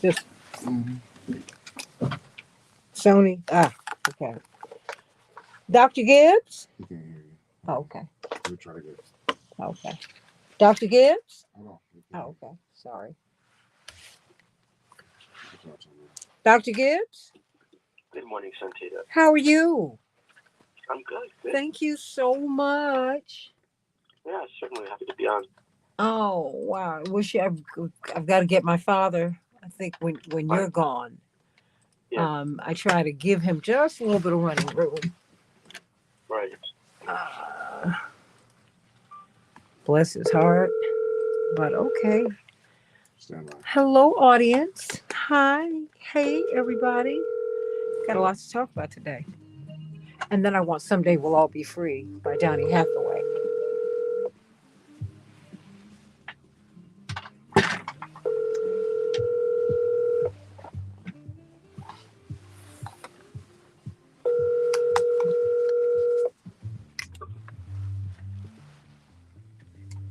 This Mm-hmm. Sony. Okay. Dr. Gibbs? He can't hear you. Oh, okay. We'll try to get. Okay. Dr. Gibbs? Hold on. He can't Oh, okay. Sorry. hear you. Dr. Gibbs? Good morning, Santita. How are you? I'm good. Good. Thank you so much. Yeah, certainly happy to be on. Oh, wow. I've got to get my father, I think, when you're Right. gone. Yeah. I try to give him just a little bit of running room. Right. Uh, bless his heart. But okay. Stand by. Hello, audience. Hi. Hey, everybody. Got a lot to talk about today. And then I want Someday We'll All Be Free by Donny Hathaway.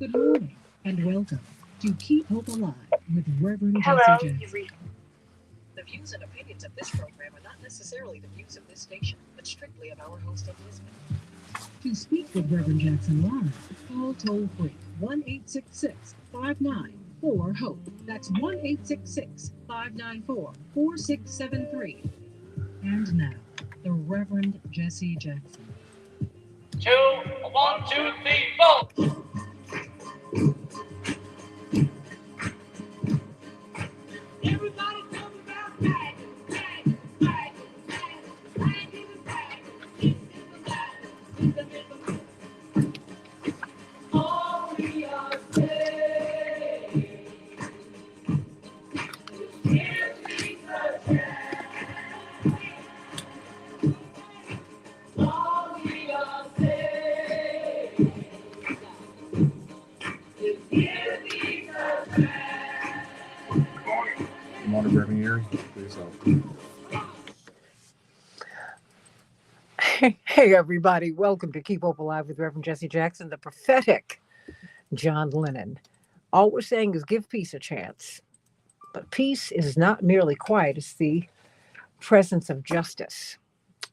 Good morning and welcome to Keep Hope Alive with Reverend Hello, Jesse you Jackson. The views and opinions of this program are not necessarily the views of this station, but strictly of our host and listener. To speak with Reverend Jackson live, call toll free 1-866-594-HOPE. That's 1-866-594-4673. And now, the Reverend Jesse Jackson. 2, 1, 2, 3, 4. Everybody talking about bagging, bagging, bagging, bagging, bagging, bagging. This is the bagging, this is the all we are saying is Jesus all we are saying is Jesus Good morning, Reverend Erie. Please help. Hey, everybody. Welcome to Keep Hope Alive with Reverend Jesse Jackson, the prophetic John Lennon. All we're saying is give peace a chance. But peace is not merely quiet, it's the presence of justice.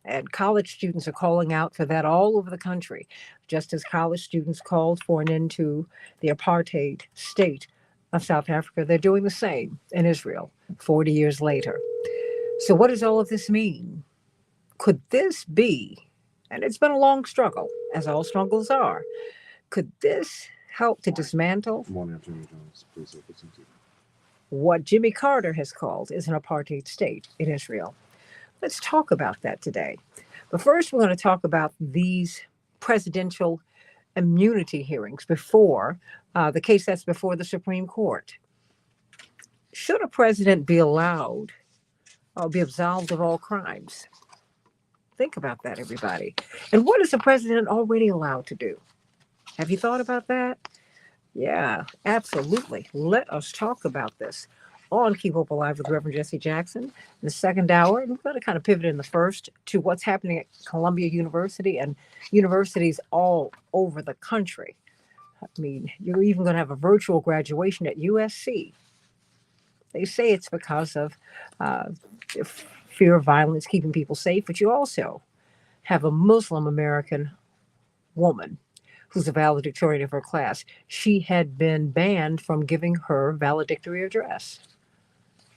And college students are calling out for that all over the country, just as college students called for an end to the apartheid state of South Africa. They're doing the same in Israel 40 years later. So, what does all of this mean? Could this be, and it's been a long struggle, as all struggles are, could this help to dismantle Good morning, Attorney Jones. Please help us into. what Jimmy Carter has called is an apartheid state in Israel? Let's talk about that today. But first, we're going to talk about these presidential immunity hearings before the case that's before the Supreme Court. Should a president be allowed or be absolved of all crimes? Think about that, everybody. And what is the president already allowed to do? Have you thought about that? Yeah, absolutely. Let us talk about this on Keep Hope Alive with Reverend Jesse Jackson. In the second hour, we're going to kind of pivot in the first to what's happening at Columbia University and universities all over the country. I mean, you're even going to have a virtual graduation at USC. They say it's because of uh, fear of violence, keeping people safe, but you also have a Muslim American woman who's a valedictorian of her class. She had been banned from giving her valedictory address.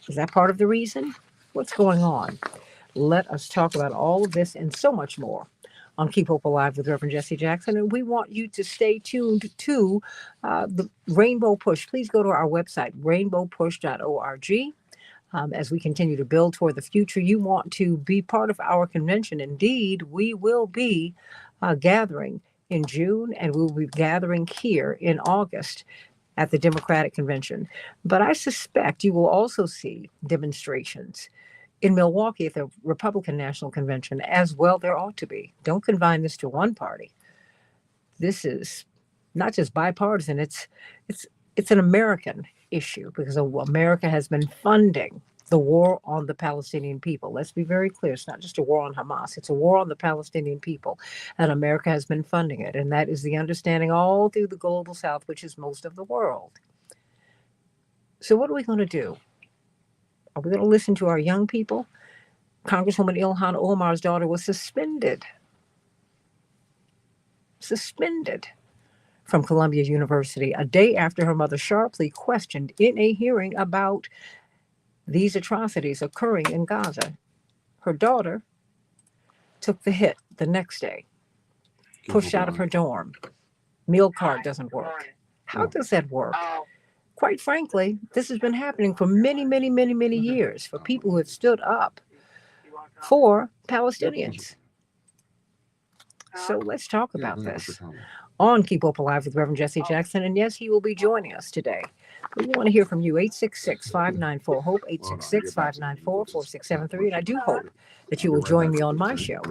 Is that part of the reason? What's going on? Let us talk about all of this and so much more on Keep Hope Alive with Reverend Jesse Jackson. And we want you to stay tuned to the Rainbow Push. Please go to our website, rainbowpush.org. As we continue to build toward the future, you want to be part of our convention. Indeed, we will be gathering in June and we will be gathering here in August at the Democratic Convention. But I suspect you will also see demonstrations in Milwaukee at the Republican National Convention as well. There ought to be. Don't confine this to one party. This is not just bipartisan. It's an American issue because America has been funding the war on the Palestinian people. Let's be very clear. It's not just a war on Hamas. It's a war on the Palestinian people. And America has been funding it. And that is the understanding all through the global South, which is most of the world. So what are we going to do? Are we going to listen to our young people? Congresswoman Ilhan Omar's daughter was suspended from Columbia University a day after her mother sharply questioned in a hearing about these atrocities occurring in Gaza. Her daughter took the hit the next day, pushed out of her dorm. Meal card doesn't work. How does that work? Quite frankly, this has been happening for many, many, many, many years for people who have stood up for Palestinians. So let's talk about this on Keep Hope Alive with Reverend Jesse Jackson. And yes, he will be joining us today. We want to hear from you. 866-594-HOPE, 866-594-4673. And I do hope that you will join me on my show,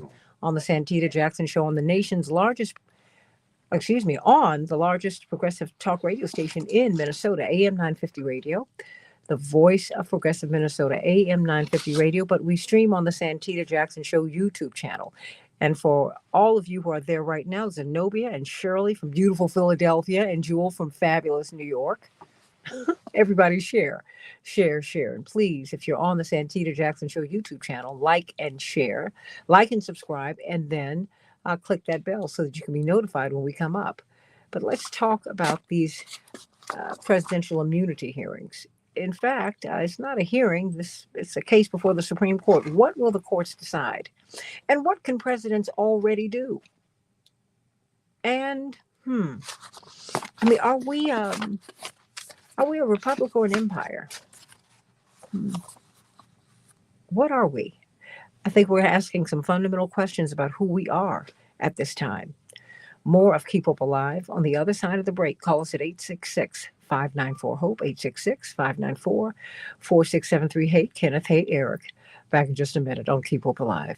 on the Santita Jackson Show, on the largest progressive talk radio station in Minnesota, AM 950 Radio, the voice of progressive Minnesota, AM 950 Radio. But we stream on the Santita Jackson Show YouTube channel. And for all of you who are there right now, Zenobia and Shirley from beautiful Philadelphia and Jewel from fabulous New York, everybody share. And please, if you're on the Santita Jackson Show YouTube channel, like and share, like and subscribe, and then click that bell so that you can be notified when we come up. But let's talk about these presidential immunity hearings. In fact, it's not a hearing. It's a case before the Supreme Court. What will the courts decide? And what can presidents already do? And, are we a republic or an empire? What are we? I think we're asking some fundamental questions about who we are at this time. More of Keep Hope Alive on the other side of the break. Call us at 866-594-HOPE, 866-594-4673. Hey, Kenneth. Hey, Eric. Back in just a minute on Keep Hope Alive.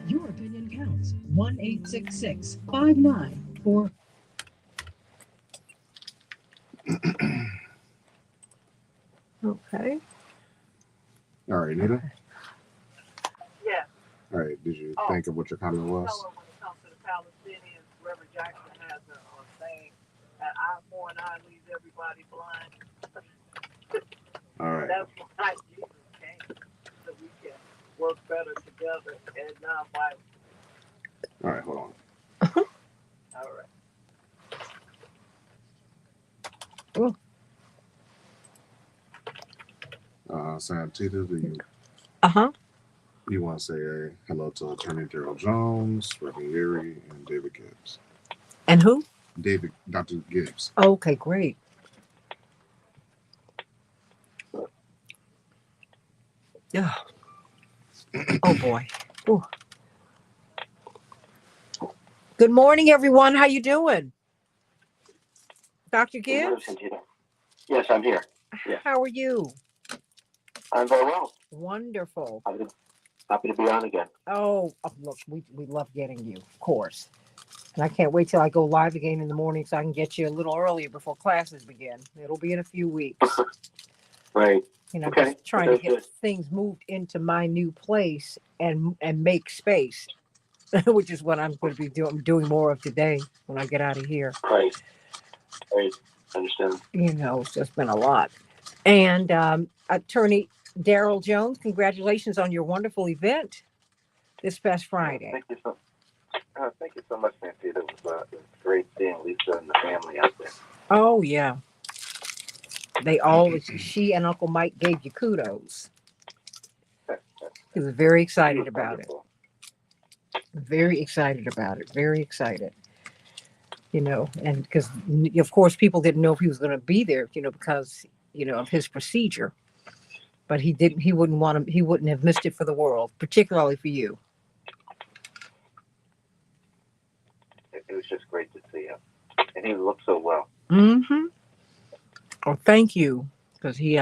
Your opinion counts. 1-866-594. Okay. All right, Nita. Yeah. All right. Did you think of what your comment was? Tell her when it comes to the Palestinians, Reverend Jackson has a saying that eye for an eye leaves everybody blind. All right. That's why Jesus came, so we can work better together and not fight. All right. Hold on. All right. Santita, do you want to say hello to Attorney Gerald Jones, Reverend Leary, and David Gibbs? And who? Dr. Gibbs. Okay, great. Yeah. Oh boy. Ooh. Good morning, everyone. How you doing? Dr. Gibbs? Yes, I'm here. Yes. How are you? I'm very well. Wonderful. Happy to be on again. Oh, look, we love getting you, of course. And I can't wait till I go live again in the morning so I can get you a little earlier before classes begin. It'll be in a few weeks. Right. Just trying to get things moved into my new place and make space, which is what I'm going to be doing more of today when I get out of here. Right. I understand. It's just been a lot. And Attorney Daryl Jones, congratulations on your wonderful event this past Friday. Thank you so much, Nancy. It was great seeing Lisa and the family out there. Oh, yeah. She and Uncle Mike gave you kudos. He was very excited about it. Very excited about it. Very excited. And because, of course, people didn't know if he was going to be there, because, of his procedure. But he wouldn't have missed it for the world, particularly for you. It was just great to see him. And he looked so well. Mm-hmm. Oh, thank you. Because he,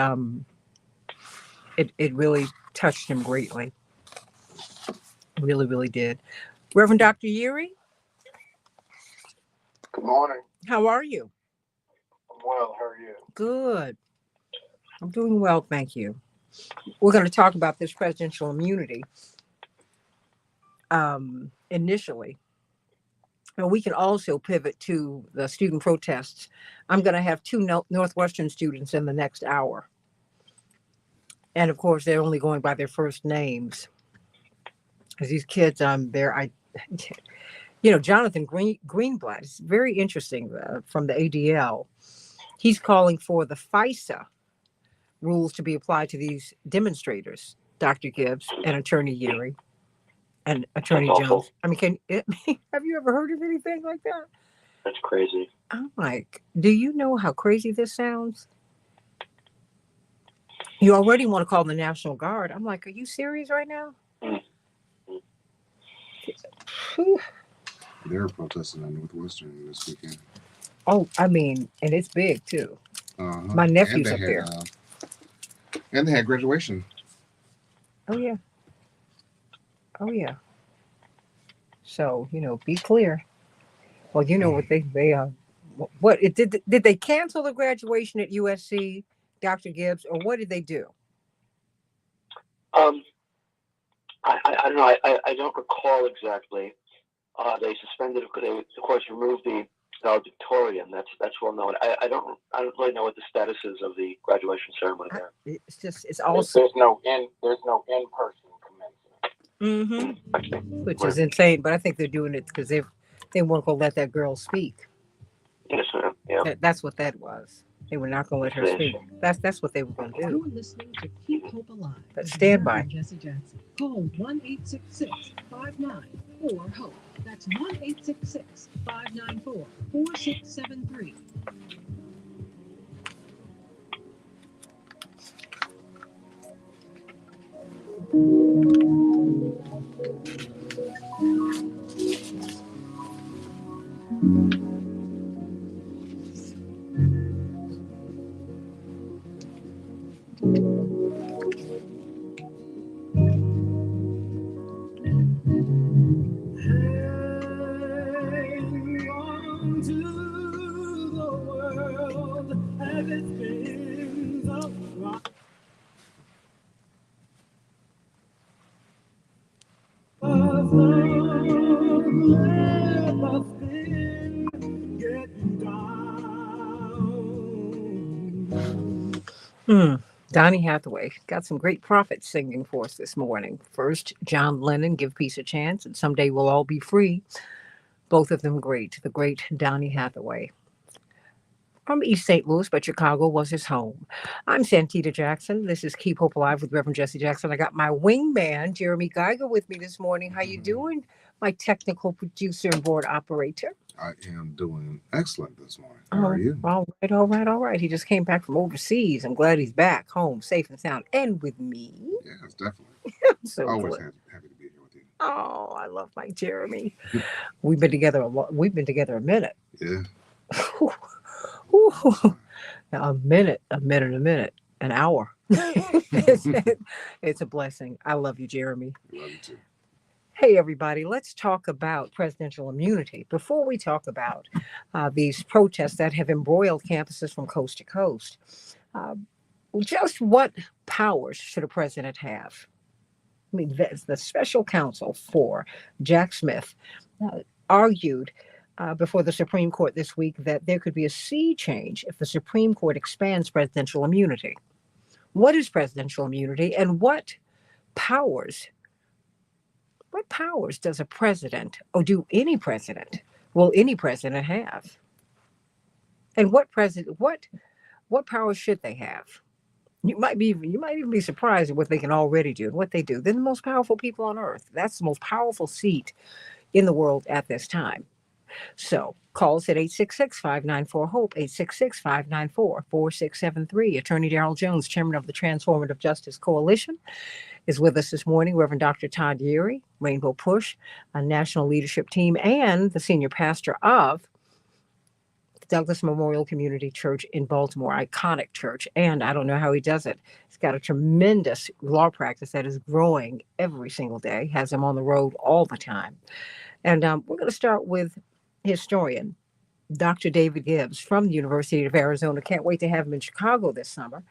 it really touched him greatly. Really, really did. Reverend Dr. Yeary? Good morning. How are you? I'm well. How are you? Good. I'm doing well, thank you. We're going to talk about this presidential immunity initially. And we can also pivot to the student protests. I'm going to have two Northwestern students in the next hour. And of course, they're only going by their first names. Because these kids, Jonathan Greenblatt is very interesting from the ADL. He's calling for the FISA rules to be applied to these demonstrators, Dr. Gibbs and Attorney Yeary and Attorney Jones. I mean, have you ever heard of anything like that? That's crazy. I'm like, do you know how crazy this sounds? You already want to call the National Guard. I'm like, are you serious right now? They're protesting at Northwestern this weekend. Oh, I mean, and it's big too. Uh-huh. My nephew's up there. And they had graduation. Oh yeah. So, be clear. Well, you know what did they cancel the graduation at USC, Dr. Gibbs, or what did they do? I don't know. I don't recall exactly. They suspended. They of course removed the valedictorian. That's well known. I don't really know what the status is of the graduation ceremony there. It's also there's no in-person commencement. Mm-hmm. Which is insane, but I think they're doing it because they weren't going to let that girl speak. Yes, ma'am. Yeah. That's what that was. They were not going to let her speak. That's what they were going to do. You're listening to Keep Hope Alive. But stand by. Jesse Jackson. Call 1-866-594-HOPE. That's 1-866-594-4673. Donny Hathaway got some great prophets singing for us this morning. First, John Lennon, Give Peace a Chance, and Someday We'll All Be Free. Both of them great. The great Donny Hathaway. From East St. Louis, but Chicago was his home. I'm Santita Jackson. This is Keep Hope Alive with Reverend Jesse Jackson. I got my wingman, Jeremy Geiger, with me this morning. How you doing, my technical producer and board operator? I am doing excellent this morning. How are you? All right. He just came back from overseas. I'm glad he's back home, safe and sound, and with me. Yes, definitely. So always happy to be here with you. Oh, I love my Jeremy. We've been together a minute. Yeah. A minute, an hour. It's a blessing. I love you, Jeremy. Love you too. Hey, everybody, let's talk about presidential immunity. Before we talk about these protests that have embroiled campuses from coast to coast, just what powers should a president have? I mean, the special counsel for Jack Smith argued before the Supreme Court this week that there could be a sea change if the Supreme Court expands presidential immunity. What is presidential immunity, and what powers does a president, or do any president, will any president have? And what powers should they have? You might even be surprised at what they can already do and what they do. They're the most powerful people on earth. That's the most powerful seat in the world at this time. So call us at 866-594-HOPE, 866-594-4673. Attorney Darrell Jones, chairman of the Transformative Justice Coalition, is with us this morning. Reverend Dr. Todd Yeary, Rainbow Push, a national leadership team, and the senior pastor of the Douglas Memorial Community Church in Baltimore, iconic church. And I don't know how he does it. He's got a tremendous law practice that is growing every single day, has him on the road all the time. And we're going to start with historian Dr. David Gibbs from the University of Arizona. Can't wait to have him in Chicago this summer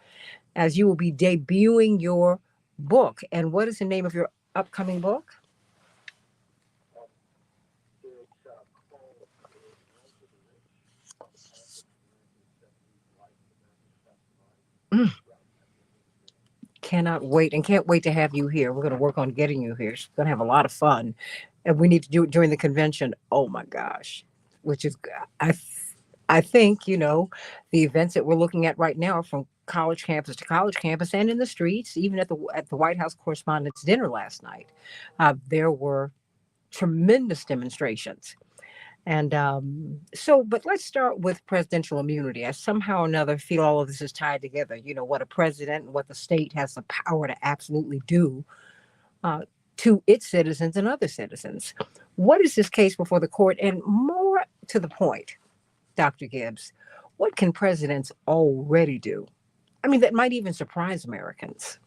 as you will be debuting your book. And what is the name of your upcoming book? Mm, cannot wait and can't wait to have you here. We're going to work on getting you here. It's going to have a lot of fun. And we need to do it during the convention. Oh my gosh. Which is, I, I think, the events that we're looking at right now are from college campus to college campus and in the streets, even at the White House Correspondents' Dinner last night. There were tremendous demonstrations. And but let's start with presidential immunity. I somehow or another feel all of this is tied together. What a president and what the state has the power to absolutely do uh, to its citizens and other citizens. What is this case before the court? And more to the point, Dr. Gibbs, what can presidents already do? I mean, that might even surprise Americans.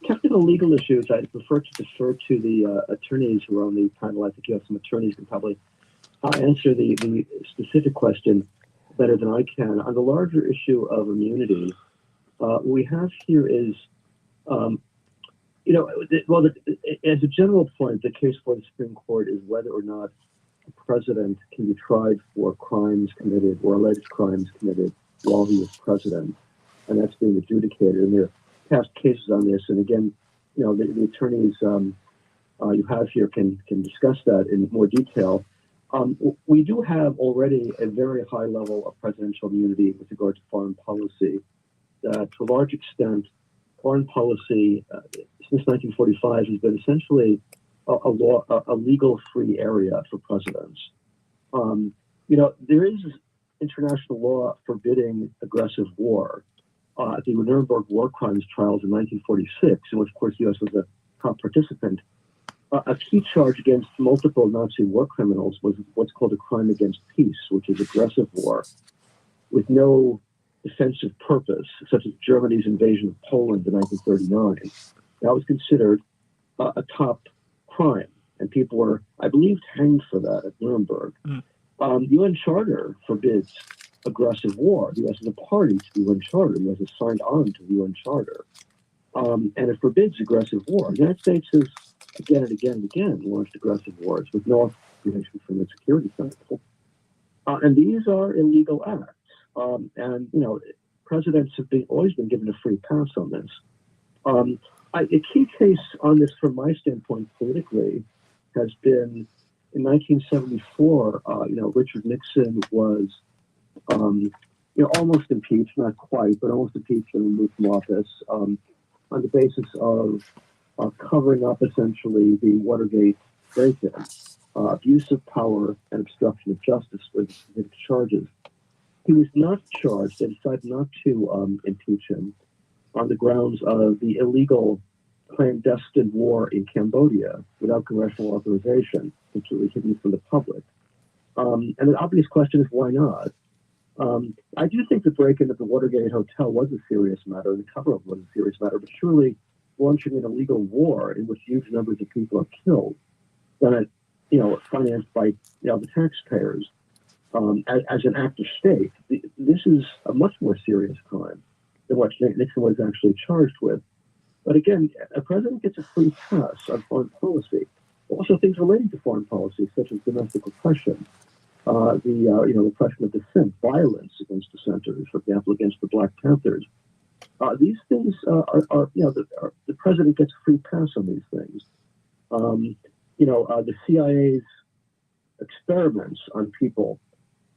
Technical legal issues, I prefer to defer to the attorneys who are on the panel. I think you have some attorneys who can probably answer the specific question better than I can. On the larger issue of immunity, what we have here is, as a general point, the case for the Supreme Court is whether or not a president can be tried for crimes committed or alleged crimes committed while he was president. And that's being adjudicated. And there are past cases on this. And again, the attorneys you have here can discuss that in more detail. We do have already a very high level of presidential immunity with regard to foreign policy. To a large extent, foreign policy since 1945 has been essentially a legal-free area for presidents. There is international law forbidding aggressive war. The Nuremberg war crimes trials in 1946, in which, of course, the U.S. was a top participant, a key charge against multiple Nazi war criminals was what's called a crime against peace, which is aggressive war with no defensive purpose, such as Germany's invasion of Poland in 1939. That was considered a top crime, and people were, I believe, hanged for that at Nuremberg. The UN Charter forbids aggressive war. The U.S. is a party to the UN Charter. The U.S. has signed on to the UN Charter. And it forbids aggressive war. The United States has again and again and again launched aggressive wars with no authorization from the Security Council. And these are illegal acts. Presidents have always been given a free pass on this. A key case on this from my standpoint politically has been in 1974, Richard Nixon was almost impeached, not quite, but almost impeached and removed from office on the basis of covering up essentially the Watergate break-in, abuse of power and obstruction of justice were the specific charges. He was not charged. They decided not to impeach him on the grounds of the illegal clandestine war in Cambodia without congressional authorization, completely hidden from the public. And the obvious question is, why not? I do think the break-in of the Watergate Hotel was a serious matter, and the cover-up was a serious matter, but surely launching an illegal war in which huge numbers of people are killed, then financed by the taxpayers, as an act of state, this is a much more serious crime than what Nixon was actually charged with. But again, a president gets a free pass on foreign policy. Also, things relating to foreign policy, such as domestic oppression, the oppression of dissent, violence against dissenters, for example, against the Black Panthers. These things the president gets a free pass on these things. The CIA's experiments on people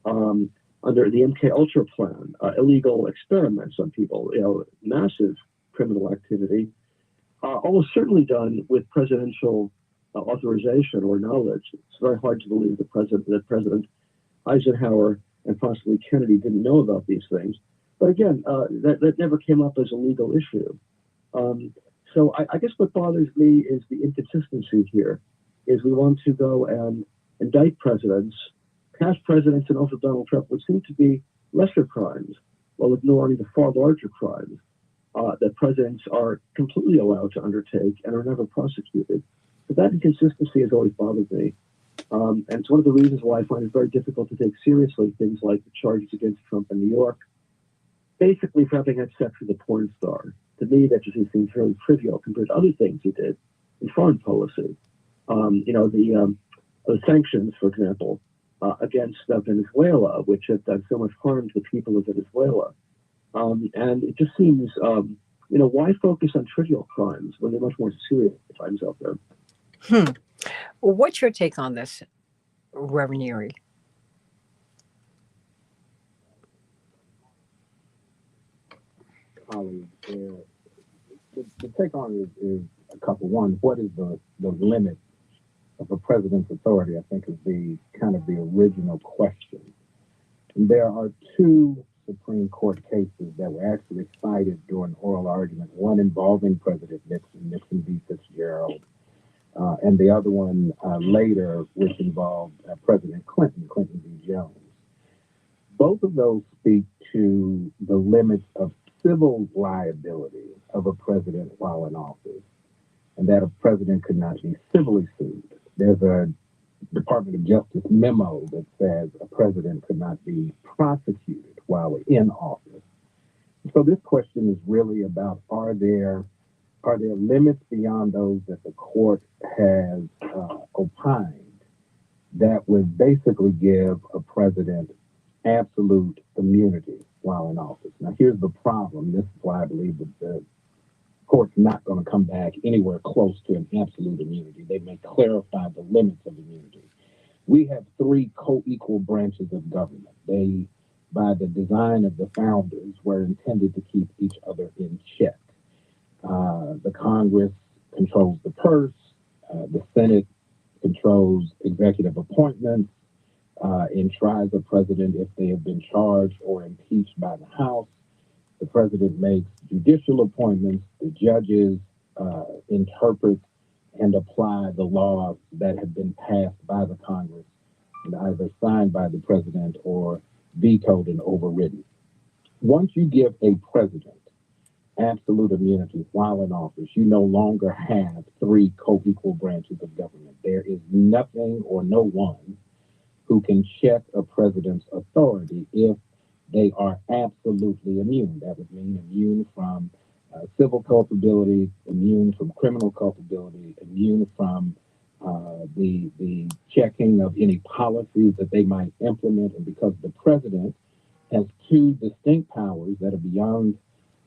under the MK Ultra plan, illegal experiments on people, massive criminal activity, almost certainly done with presidential authorization or knowledge. It's very hard to believe that President Eisenhower and possibly Kennedy didn't know about these things. But again, that never came up as a legal issue. So I guess what bothers me is the inconsistency here, is we want to go and indict presidents, past presidents and also Donald Trump, which seem to be lesser crimes, while ignoring the far larger crimes that presidents are completely allowed to undertake and are never prosecuted. So that inconsistency has always bothered me. And it's one of the reasons why I find it very difficult to take seriously things like the charges against Trump in New York, basically for having had sex with a porn star. To me, that just seems very trivial compared to other things he did in foreign policy. The sanctions, for example, against Venezuela, which have done so much harm to the people of Venezuela. And it just seems, why focus on trivial crimes when there are much more serious crimes out there? Well, what's your take on this, Reverend Erie? The take on is a couple. One, what is the limit of a president's authority? I think is the kind of the original question. And there are two Supreme Court cases that were actually cited during oral argument. One involving President Nixon v. Fitzgerald, and the other one later, which involved President Clinton v. Jones. Both of those speak to the limits of civil liability of a president while in office, and that a president could not be civilly sued. There's a Department of Justice memo that says a president could not be prosecuted while in office. So this question is really about, are there limits beyond those that the court has opined that would basically give a president absolute immunity while in office? Now, here's the problem. This is why I believe that the court's not going to come back anywhere close to an absolute immunity. They may clarify the limits of immunity. We have three co-equal branches of government. They, by the design of the founders, were intended to keep each other in check. The Congress controls the purse. The Senate controls executive appointments and tries a president if they have been charged or impeached by the House. The president makes judicial appointments. The judges interpret and apply the laws that have been passed by the Congress and either signed by the president or vetoed and overridden. Once you give a president absolute immunity while in office, you no longer have three co-equal branches of government. There is nothing or no one who can check a president's authority if they are absolutely immune. That would mean immune from civil culpability, immune from criminal culpability, immune from the checking of any policies that they might implement. And because the president has two distinct powers that are beyond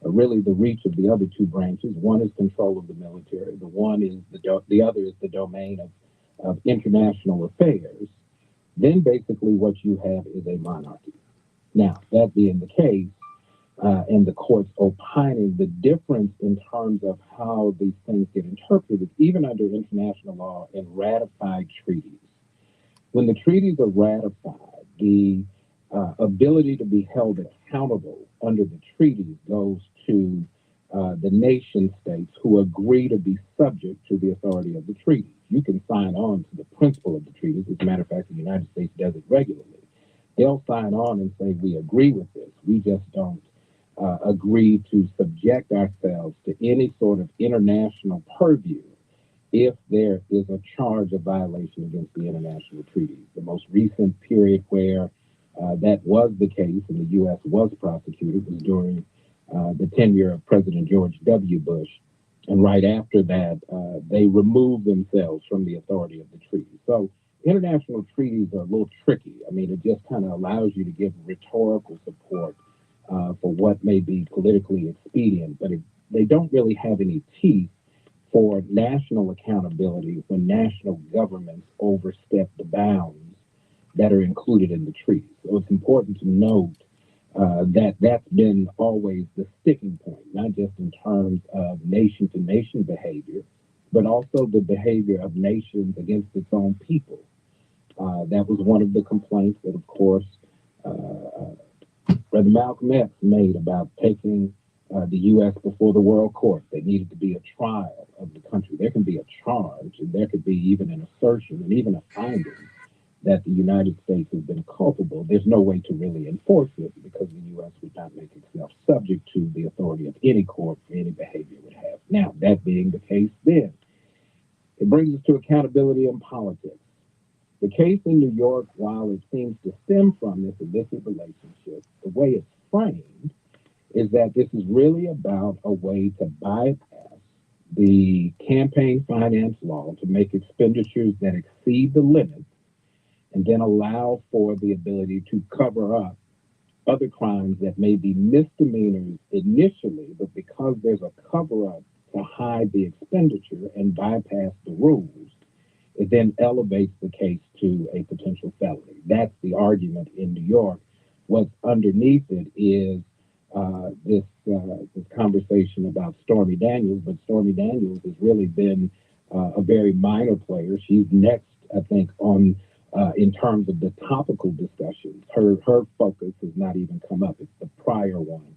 really the reach of the other two branches. One is control of the military. The other is the domain of international affairs. Then basically what you have is a monarchy. Now, that being the case, and the courts opining the difference in terms of how these things get interpreted, even under international law and ratified treaties. When the treaties are ratified, the ability to be held accountable under the treaties goes to the nation states who agree to be subject to the authority of the treaties. You can sign on to the principle of the treaties. As a matter of fact, the United States does it regularly. They'll sign on and say, we agree with this. We just don't agree to subject ourselves to any sort of international purview if there is a charge of violation against the international treaties. The most recent period where that was the case and the U.S. was prosecuted was during the tenure of President George W. Bush. And right after that, they removed themselves from the authority of the treaty. So international treaties are a little tricky. I mean, it just kind of allows you to give rhetorical support for what may be politically expedient, but they don't really have any teeth for national accountability when national governments overstep the bounds that are included in the treaty. So it's important to note that that's been always the sticking point, not just in terms of nation-to-nation behavior, but also the behavior of nations against its own people. That was one of the complaints that, of course, Brother Malcolm X made about taking the U.S. before the World Court. There needed to be a trial of the country. There can be a charge, and there could be even an assertion and even a finding that the United States has been culpable. There's no way to really enforce it because the U.S. would not make itself subject to the authority of any court for any behavior it would have. Now, that being the case then, it brings us to accountability in politics. The case in New York, while it seems to stem from this illicit relationship, the way it's framed is that this is really about a way to bypass the campaign finance law to make expenditures that exceed the limit and then allow for the ability to cover up other crimes that may be misdemeanors initially, but because there's a cover up to hide the expenditure and bypass the rules, it then elevates the case to a potential felony. That's the argument in New York. What's underneath it is this conversation about Stormy Daniels, but Stormy Daniels has really been a very minor player. She's next, I think, on in terms of the topical discussions. Her focus has not even come up. It's the prior one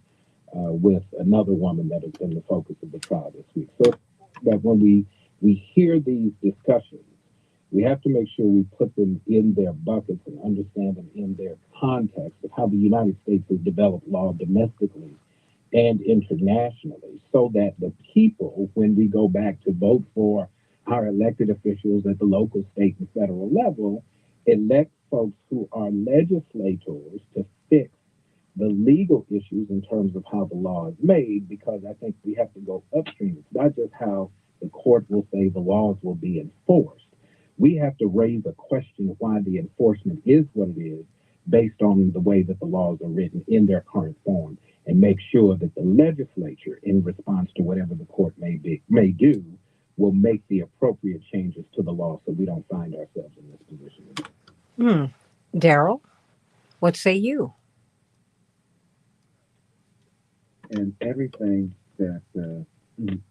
with another woman that has been the focus of the trial this week. So that when we hear these discussions, we have to make sure we put them in their buckets and understand them in their context of how the United States has developed law domestically and internationally, so that the people, when we go back to vote for our elected officials at the local, state, and federal level, elect folks who are legislators to fix the legal issues in terms of how the law is made, because I think we have to go upstream. It's not just how the court will say the laws will be enforced. We have to raise a question of why the enforcement is what it is based on the way that the laws are written in their current form, and make sure that the legislature, in response to whatever the court may do, will make the appropriate changes to the law so we don't find ourselves in this position again. Daryl, what say you? And everything that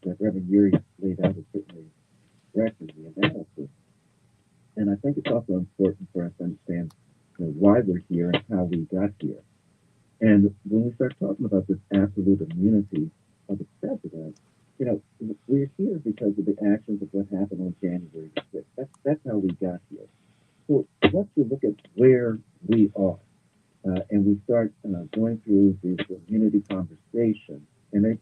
Reverend Yuri laid out is certainly correct in the analysis. And I think it's also important for us to understand why we're here and how we got here. And when we start talking about this absolute immunity of the president, we're here because of the actions of what happened on January 6th. That's how we got here. So once we look at where we are, and we start going through this immunity conversation, and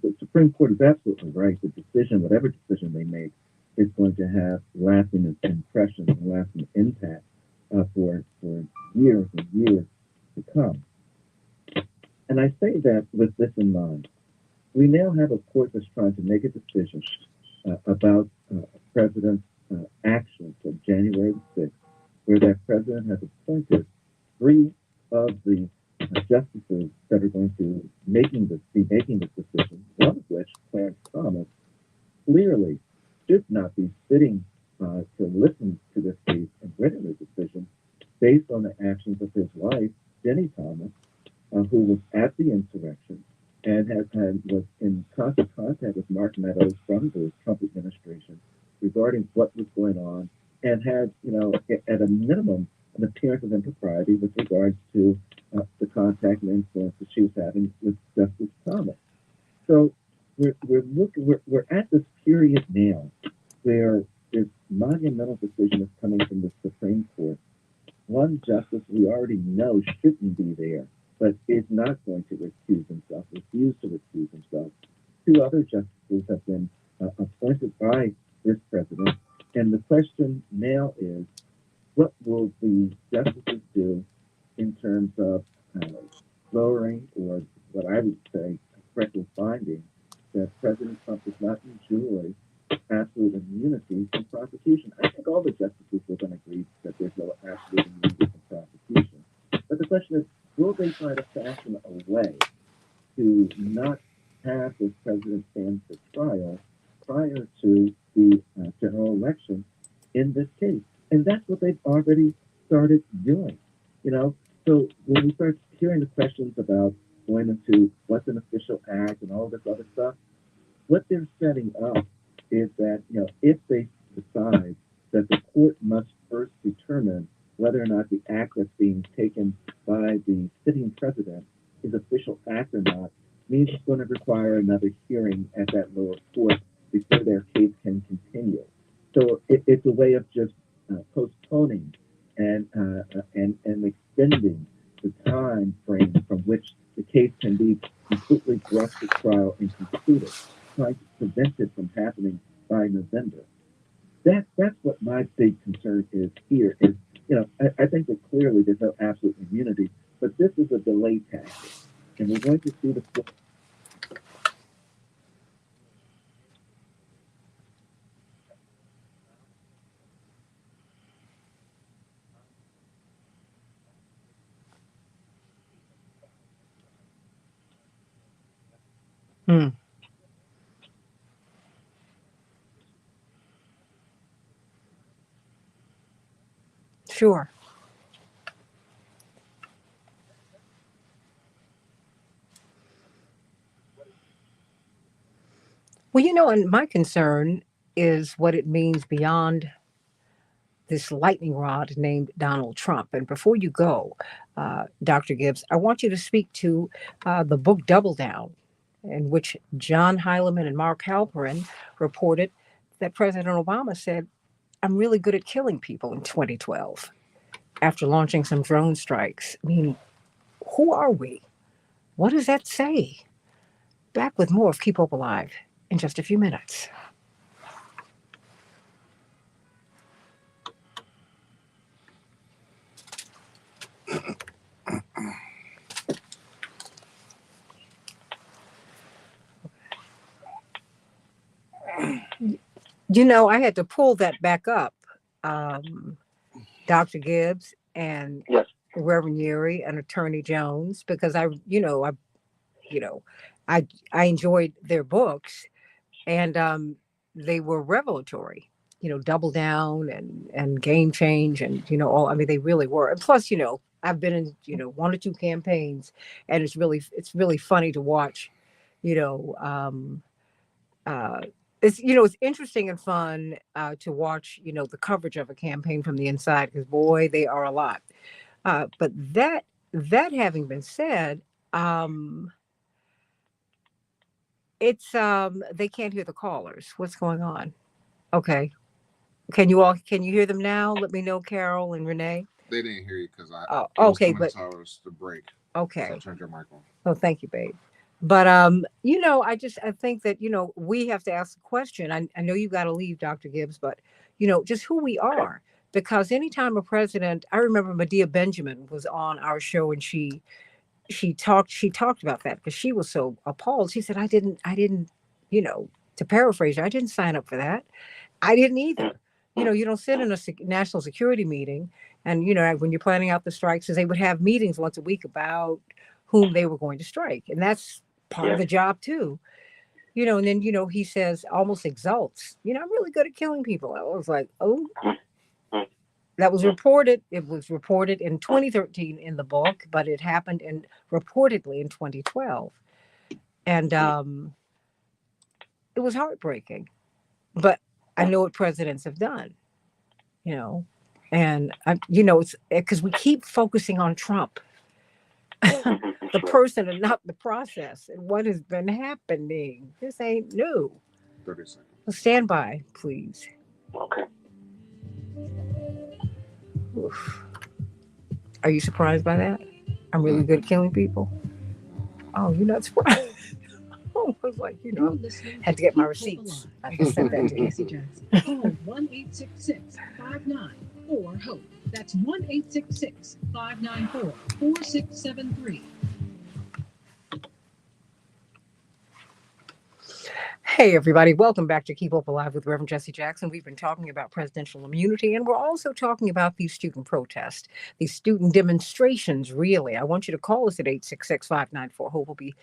the Supreme Court is absolutely right. The decision, whatever decision they make, is going to have lasting impressions and lasting impact for years and years to come. And I say that with this in mind. We now have a court that's trying to make a decision about President's actions of January 6th, where that president has appointed 3 of the justices that are going to be making this decision, one of which, Clarence Thomas, clearly should not be sitting to listen to this case and rendering a decision based on the actions of his wife, Jenny Thomas, who was at the insurrection and was in constant contact with Mark Meadows from the Trump administration regarding what was going on, and had, at a minimum, an appearance of impropriety with regards to the contact and influence that she was having with Justice Thomas. So we're at this period now where this monumental decision is coming from the Supreme Court. One justice we already know shouldn't be there, but is not going to refused to recuse himself. 2 other justices have been appointed by this president, and the question now is, what will the justices do in terms of lowering, or what I would say, correctly finding that President Trump does not enjoy absolute immunity from prosecution? I think all the justices are going to agree that there's no absolute immunity from prosecution. But the question is, will they try to fashion a way to not have this president stand for trial prior to the general election in this case? And that's what they've already started doing. So when we start hearing the questions about going into what's an official act and all this other stuff, what they're setting up is that, if they decide that the court must first determine whether or not the act that's being taken by the sitting president is official act or not, means it's going to require another hearing at that lower court before their case can continue. So it's a way of just postponing and extending the time frame from which the case can be completely brought to trial and concluded, trying to prevent it from happening by November. That's what my big concern is here. Is I think that clearly there's no absolute immunity, but this is a delay tactic, and we're going to see the Hmm. Sure. Well, and my concern is what it means beyond this lightning rod named Donald Trump. And before you go, Dr. Gibbs, I want you to speak to the book Double Down, in which John Heilemann and Mark Halperin reported that President Obama said, I'm really good at killing people in 2012 after launching some drone strikes. I mean, who are we? What does that say? Back with more of Keep Hope Alive in just a few minutes. I had to pull that back up, Dr. Gibbs and Yes. Reverend Yuri and Attorney Jones, because you know, I I enjoyed their books, and they were revelatory. Double Down and Game Change, and all. I mean, they really were. And plus, I've been in one or two campaigns, and it's really funny to watch. You know, uh, it's interesting and fun to watch. The coverage of a campaign from the inside, because boy, they are a lot. But that having been said, um, it's they can't hear the callers. What's going on? Okay. Can you hear them now? Let me know, Carol and Renee. They didn't hear you because Oh, it was okay, coming but towards the break. okay. So I turned your mic on. Oh, thank you, babe. But I think that we have to ask the question. I know you got to leave, Dr. Gibbs, but just who we are. Because anytime a president, I remember Medea Benjamin was on our show, and she talked about that because she was so appalled. She said, I didn't, you know, to paraphrase her, I didn't sign up for that. I didn't either. You don't sit in a national security meeting, and when you're planning out the strikes, because they would have meetings once a week about whom they were going to strike, and that's part of Yes. the job too. And then he says, almost exults, I'm really good at killing people. I was like, oh, that was reported. It was reported in 2013 in the book, but it happened in reportedly in 2012, and it was heartbreaking. But I know what presidents have done. you know, and it's because we keep focusing on Trump, the person, and not the process and what has been happening. This ain't new. 30 seconds. Stand by, please. Okay. Oof. Are you surprised by that? I'm really good at killing people. Oh, you're not surprised. I was like, You're listening had to get my Keep Hope receipts. Alive. I just sent that to you. Jesse Jackson. Call 1-866-594-HOPE. That's 1-866-594-4673. Hey, everybody. Welcome back to Keep Hope Alive with Reverend Jesse Jackson. We've been talking about presidential immunity, and we're also talking about these student protests, these student demonstrations, really. I want you to call us at 866-594-HOPE. We'll be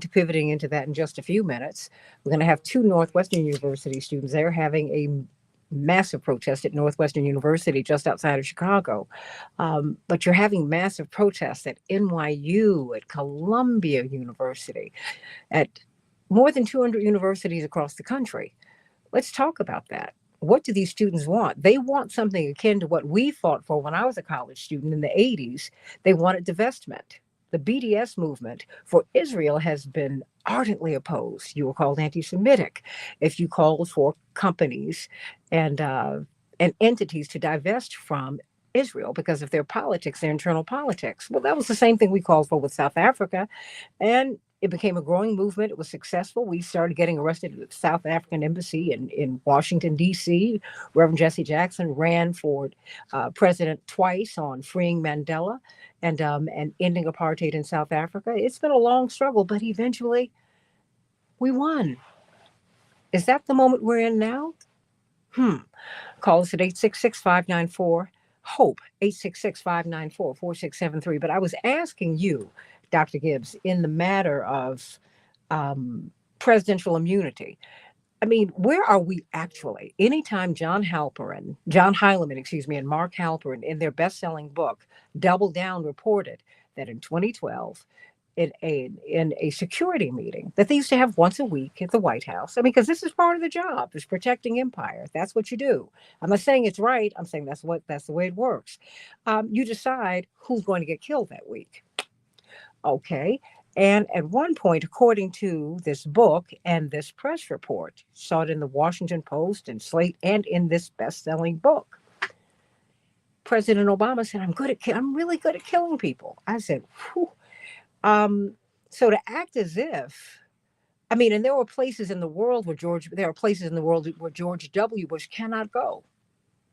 pivoting into that in just a few minutes. We're going to have two Northwestern University students there having a massive protest at Northwestern University just outside of Chicago. But you're having massive protests at NYU, at Columbia University, at more than 200 universities across the country. Let's talk about that. What do these students want? They want something akin to what we fought for when I was a college student in the 80s. They wanted divestment. The BDS movement for Israel has been ardently opposed. You were called anti-Semitic if you called for companies and entities to divest from Israel because of their politics, their internal politics. Well, that was the same thing we called for with South Africa, and It became a growing movement. It was successful. We started getting arrested at the South African embassy in Washington, D.C. Reverend Jesse Jackson ran for president twice on freeing Mandela and ending apartheid in South Africa. It's been a long struggle, but eventually we won. Is that the moment we're in now? Call us at 866-594-HOPE, 866-594-4673. But I was asking you, Dr. Gibbs, in the matter of presidential immunity. I mean, where are we actually? Anytime John Heilemann, and Mark Halperin in their best-selling book, Double Down, reported that in 2012, in a security meeting that they used to have once a week at the White House. I mean, because this is part of the job, is protecting empire. That's what you do. I'm not saying it's right. I'm saying that's the way it works. You decide who's going to get killed that week. Okay. And at one point, according to this book and this press report, saw it in the Washington Post and Slate and in this best-selling book, President Obama said, I'm really good at killing people. I said, whew. So to act as if, I mean, and there are places in the world where George W. Bush cannot go.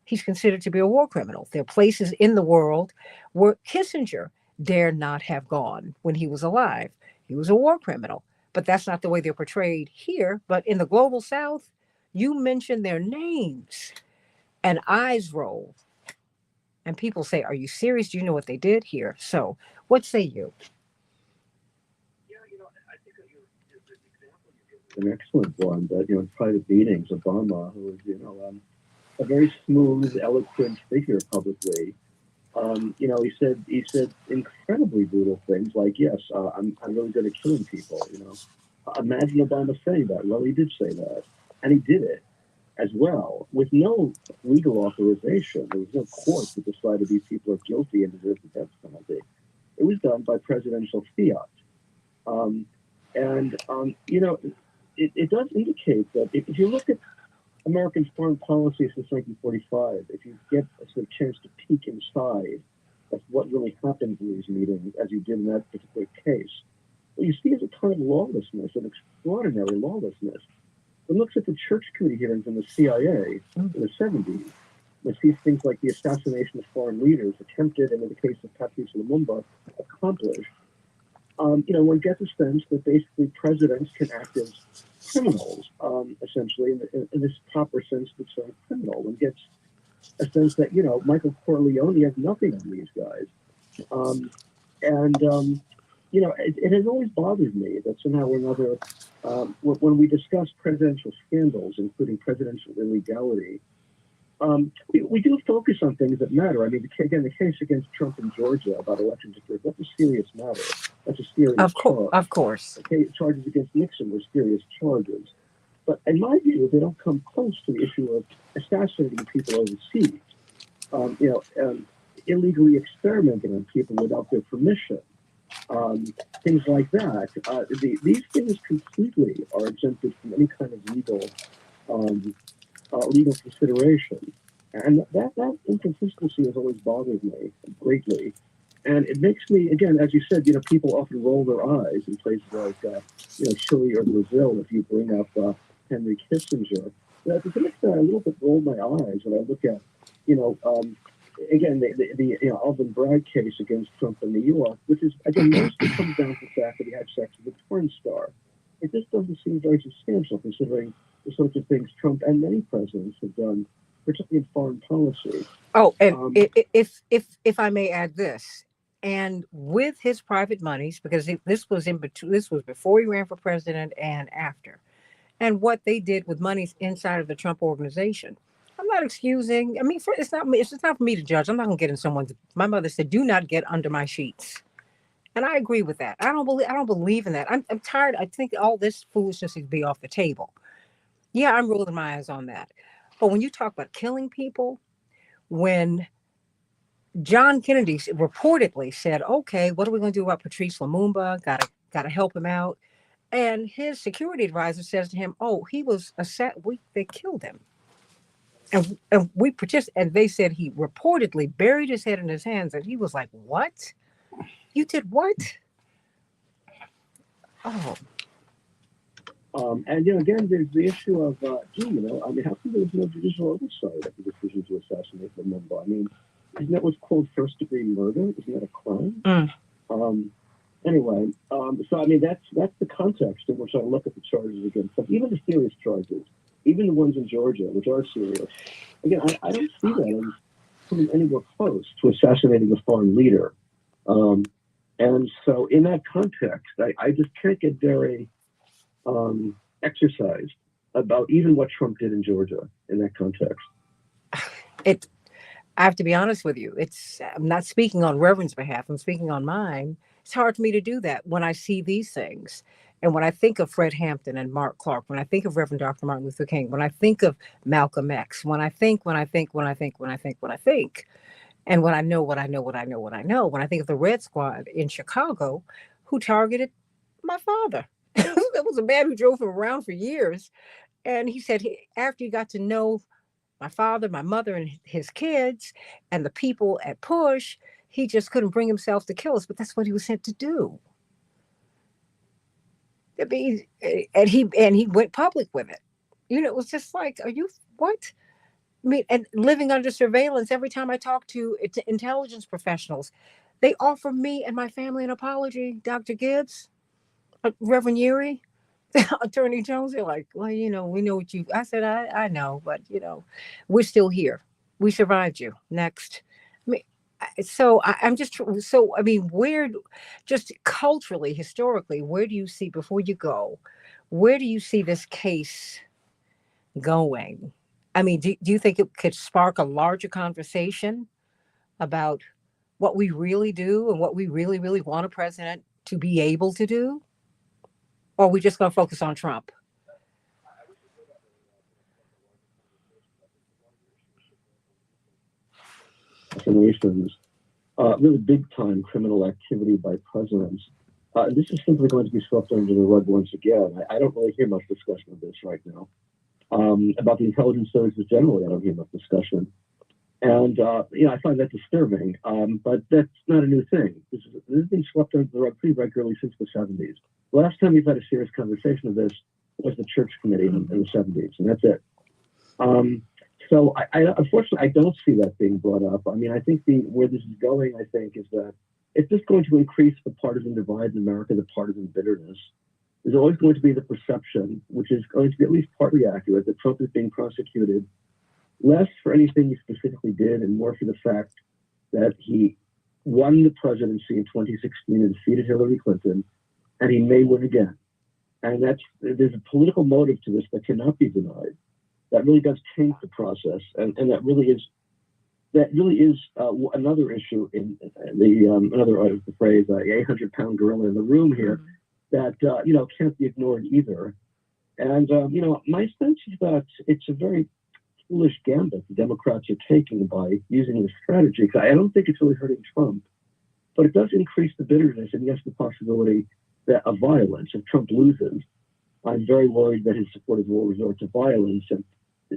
He's considered to be a war criminal. There are places in the world where Kissinger dare not have gone when he was alive. He was a war criminal, but that's not the way they're portrayed here. But in the global South, you mention their names and eyes roll. And people say, are you serious? Do you know what they did here? So what say you? An excellent one, but in private meetings, Obama, who was a very smooth, eloquent figure publicly, he said incredibly brutal things like, "Yes, I'm really good at killing people." Imagine Obama saying that. Well, he did say that, and he did it as well with no legal authorization. There was no court that decided these people are guilty and deserve the death penalty. It was done by presidential fiat. It does indicate that if you look at American foreign policy since 1945, if you get a sort of chance to peek inside of what really happened in these meetings, as you did in that particular case, what you see is a kind of lawlessness, an extraordinary lawlessness. One looks at the church committee hearings in the CIA in the 70s, one sees things like the assassination of foreign leaders attempted, and in the case of Patrice Lumumba, accomplished. One gets a sense that basically presidents can act as criminals, essentially, in this proper sense of the term criminal. One gets a sense that, Michael Corleone has nothing on these guys. It has always bothered me that somehow or another, when we discuss presidential scandals, including presidential illegality, we do focus on things that matter. I mean, again, the case against Trump in Georgia about election security, that's a serious matter. That's a serious charge. Of course. Okay, charges against Nixon were serious charges. But in my view, they don't come close to the issue of assassinating people overseas, illegally experimenting on people without their permission, things like that. These things completely are exempted from any kind of legal consideration. And that inconsistency has always bothered me greatly. And it makes me, again, as you said, people often roll their eyes in places like, Chile or Brazil if you bring up Henry Kissinger. To some extent, I a little bit roll my eyes when I look at, again, the Alvin Bragg case against Trump in New York, which is, again, mostly comes down to the fact that he had sex with a porn star. It just doesn't seem very substantial considering the sorts of things Trump and many presidents have done, particularly in foreign policy. Oh, and if I may add this, and with his private monies, because this was before he ran for president and after, and what they did with monies inside of the Trump organization. I'm not excusing. I mean, it's not for me to judge. I'm not going to get in someone's. My mother said, "Do not get under my sheets," and I agree with that. I don't believe in that. I'm tired. I think all this foolishness needs to be off the table. Yeah, I'm rolling my eyes on that. But when you talk about killing people, when John Kennedy reportedly said, "Okay, what are we going to do about Patrice Lumumba? Got to help him out," and his security advisor says to him, "Oh, he was they killed him." And we participated, and they said he reportedly buried his head in his hands, and he was like, "What? You did what?" Oh, And again, there's the issue of, I mean, how come there's no judicial oversight of the decision to assassinate Lumumba? I mean, isn't that what's called first-degree murder? Isn't that a crime? mm. Um, anyway, so I mean, that's the context in which I look at the charges against them, even the serious charges, even the ones in Georgia, which are serious. Again, I don't see that as coming anywhere close to assassinating a foreign leader. And so, in that context, I just can't get very exercised about even what Trump did in Georgia in that context. It. I have to be honest with you. I'm not speaking on Reverend's behalf. I'm speaking on mine. It's hard for me to do that when I see these things. And when I think of Fred Hampton and Mark Clark, when I think of Reverend Dr. Martin Luther King, when I think of Malcolm X, when I think, and when I know what I know, when I think of the Red Squad in Chicago, who targeted my father. That was a man who drove him around for years. And he said, after he got to know my father, my mother, and his kids, and the people at Push, he just couldn't bring himself to kill us. But that's what he was sent to do. I mean, and he went public with it. It was just like, are you what? I mean, and living under surveillance. Every time I talk to intelligence professionals, they offer me and my family an apology. Dr. Gibbs, Reverend Yuri, Attorney Jones, they're like, well, we know what you. I said, I know, but we're still here. We survived you. Next, I mean, I'm just so. I mean, just culturally, historically, where do you see before you go? Where do you see this case going? I mean, do you think it could spark a larger conversation about what we really do and what we really, really want a president to be able to do? Or are we just going to focus on Trump? Assassinations, really big time criminal activity by presidents. This is simply going to be swept under the rug once again. I don't really hear much discussion of this right now. About the intelligence services generally, I don't hear much discussion. And, I find that disturbing. But that's not a new thing. This has been swept under the rug pretty regularly since the 70s. The last time we've had a serious conversation of this was the Church Committee in the 70s, and that's it. So unfortunately, I don't see that being brought up. I mean, I think where this is going, I think, is that it's just going to increase the partisan divide in America, the partisan bitterness. There's always going to be the perception, which is going to be at least partly accurate, that Trump is being prosecuted less for anything he specifically did and more for the fact that he won the presidency in 2016 and defeated Hillary Clinton, and he may win again. And there's a political motive to this that cannot be denied. That really does taint the process, and that really is another issue in the phrase, the 800-pound gorilla in the room here, that can't be ignored either. And my sense is that it's a very foolish gambit the Democrats are taking by using this strategy. I don't think it's really hurting Trump, but it does increase the bitterness and yes, the possibility that of violence. If Trump loses, I'm very worried that his supporters will resort to violence. And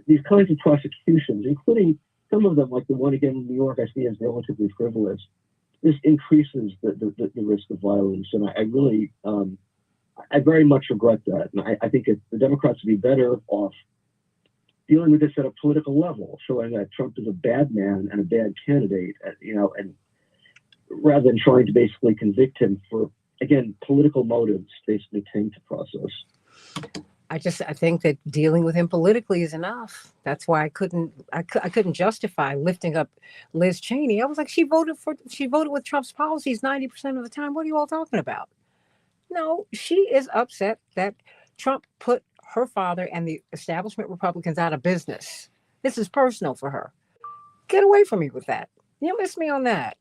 these kinds of prosecutions, including some of them, like the one again in New York, I see as relatively frivolous. This increases the risk of violence, and I very much regret that. And I think the Democrats would be better off dealing with this at a political level, showing that Trump is a bad man and a bad candidate, and rather than trying to basically convict him for, again, political motives, basically taint the process. I think that dealing with him politically is enough. That's why I couldn't justify lifting up Liz Cheney. I was like, she voted with Trump's policies 90% of the time. What are you all talking about? No, she is upset that Trump put her father and the establishment Republicans out of business. This is personal for her. Get away from me with that. You miss me on that.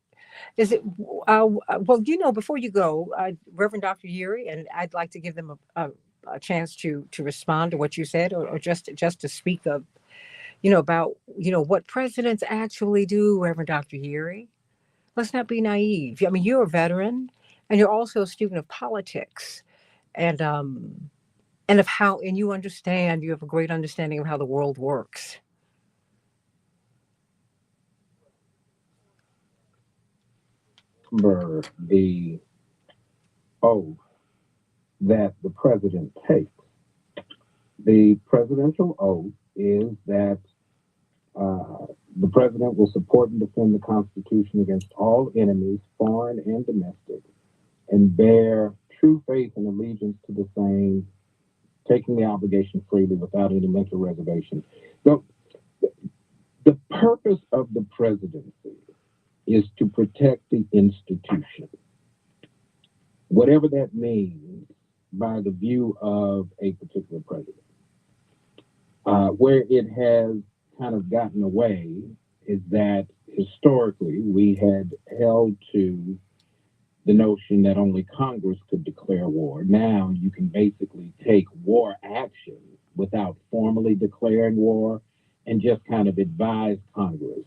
Is it well? Before you go, Reverend Dr. Yuri, and I'd like to give them a chance to respond to what you said, or just to speak of, about what presidents actually do. Reverend Dr. Yuri, let's not be naive. I mean, you're a veteran, and you're also a student of politics, and of how, and you have a great understanding of how the world works. The that the president takes. The presidential oath is that the president will support and defend the Constitution against all enemies, foreign and domestic, and bear true faith and allegiance to the same, taking the obligation freely without any mental reservation. So, the purpose of the presidency is to protect the institution, whatever that means by the view of a particular president. Where it has kind of gotten away is that historically we had held to the notion that only Congress could declare war. Now you can basically take war action without formally declaring war and just kind of advise Congress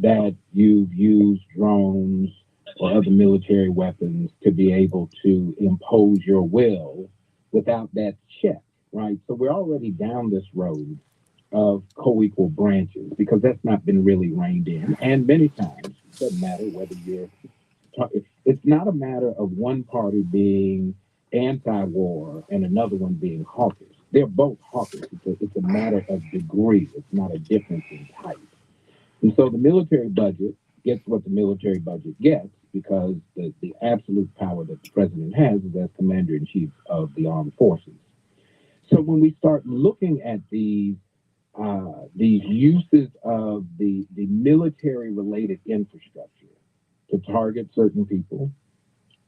that you've used drones or other military weapons to be able to impose your will without that check, right? So we're already down this road of co-equal branches because that's not been really reined in. And many times, it doesn't matter whether it's not a matter of one party being anti-war and another one being hawkish. They're both hawkish. It's a matter of degree. It's not a difference in type. And so the military budget gets what the military budget gets because the absolute power that the president has is as commander-in-chief of the armed forces. So when we start looking at these uses of the military-related infrastructure to target certain people,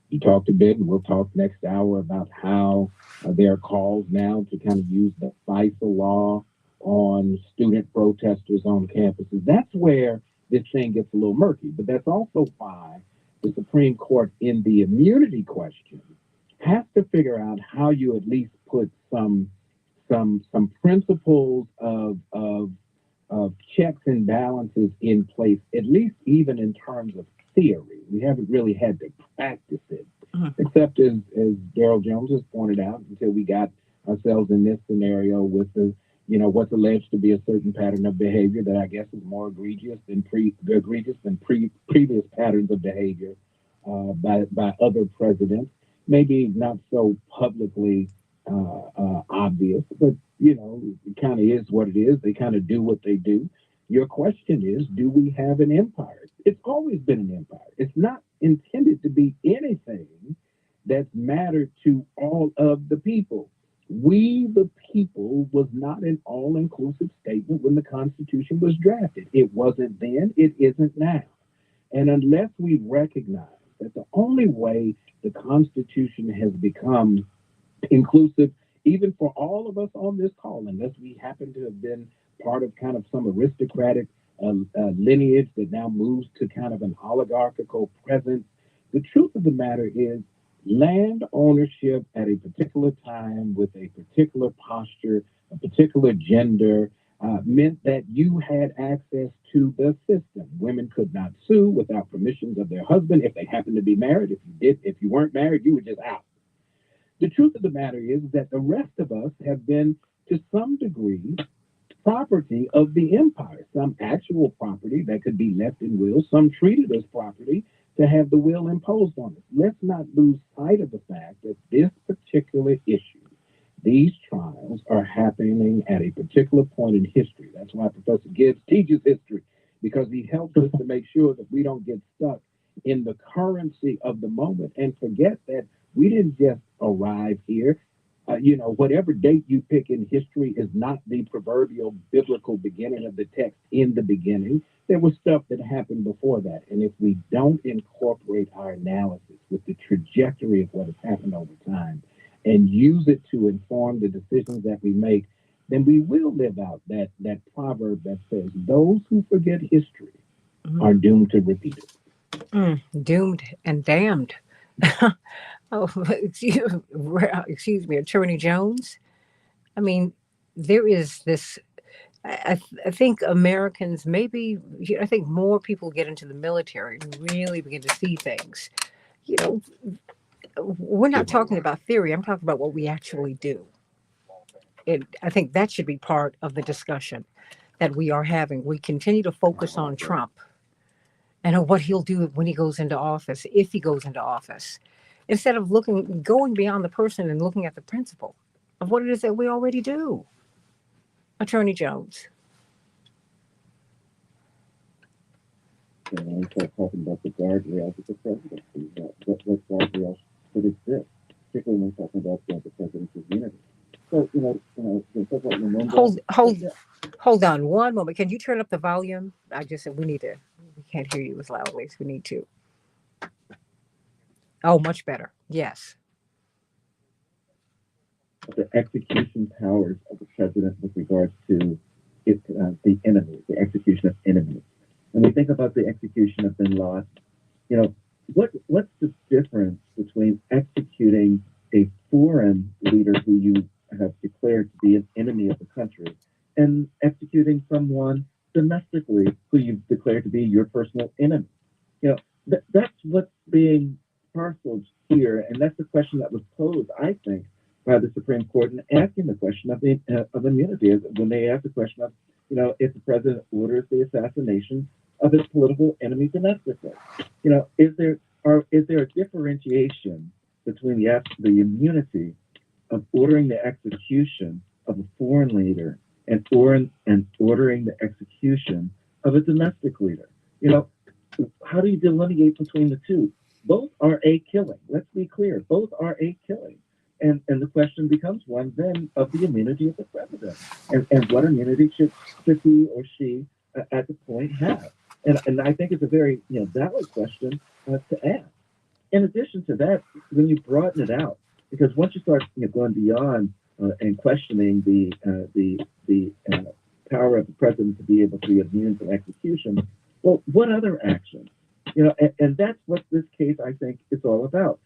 you talked a bit, and we'll talk next hour about how there are calls now to kind of use the FISA law on student protesters on campuses. That's where this thing gets a little murky, but that's also why the Supreme Court in the immunity question has to figure out how you at least put some principles of checks and balances in place, at least even in terms of theory. We haven't really had to practice it, except as Daryl Jones has pointed out, until we got ourselves in this scenario with what's alleged to be a certain pattern of behavior that I guess is more egregious than previous patterns of behavior by other presidents. Maybe not so publicly obvious, but it kind of is what it is. They kind of do what they do. Your question is, do we have an empire? It's always been an empire. It's not intended to be anything that's mattered to all of the people. We, the people, was not an all-inclusive statement when the Constitution was drafted. It wasn't then, it isn't now. And unless we recognize that the only way the Constitution has become inclusive, even for all of us on this call, unless we happen to have been part of kind of some aristocratic lineage that now moves to kind of an oligarchical presence, the truth of the matter is land ownership at a particular time with a particular posture, a particular gender, meant that you had access to the system. Women could not sue without permissions of their husband if they happened to be married. If you weren't married, you were just out. The truth of the matter is that the rest of us have been, to some degree, property of the empire. Some actual property that could be left in wills, some treated as property to have the will imposed on us. Let's not lose sight of the fact that this particular issue, these trials, are happening at a particular point in history. That's why Professor Gibbs teaches history, because he helps us to make sure that we don't get stuck in the currency of the moment and forget that we didn't just arrive here. Whatever date you pick in history is not the proverbial biblical beginning of the text in the beginning. There was stuff that happened before that. And if we don't incorporate our analysis with the trajectory of what has happened over time and use it to inform the decisions that we make, then we will live out that proverb that says, those who forget history are doomed to repeat it. Doomed and damned. Oh, excuse me, Attorney Jones. I mean, there is this. I think Americans, maybe, I think more people get into the military and really begin to see things. You know, we're not talking about theory. I'm talking about what we actually do. And I think that should be part of the discussion that we are having. We continue to focus on Trump and on what he'll do when he goes into office, if he goes into office. instead of going beyond the person and looking at the principle of what it is that we already do. Attorney Jones. And we start talking about the guardrails of the presidency. What guardrails should exist, particularly when we're talking about the president's immunity. So, we talk about Lumumba. Hold on one moment. Can you turn up the volume? I just said we can't hear you as loudly as we need to. Oh, much better. Yes. The execution powers of the president with regards to the enemy, the execution of enemies. And we think about the execution of bin Laden. What's the difference between executing a foreign leader who you have declared to be an enemy of the country and executing someone domestically who you've declared to be your personal enemy? That's what's being parceled here, and that's the question that was posed, I think, by the Supreme Court in asking the question of immunity, when they asked the question of, if the president orders the assassination of his political enemy domestically, is there a differentiation between the immunity of ordering the execution of a foreign leader and ordering the execution of a domestic leader? How do you delineate between the two? Both are a killing. Let's be clear. Both are a killing. And the question becomes one then of the immunity of the president. And what immunity should he or she at the point have? And I think it's a very valid question to ask. In addition to that, when you broaden it out, because once you start going beyond and questioning the power of the president to be able to be immune from execution, well, what other actions? And that's what this case, I think, is all about.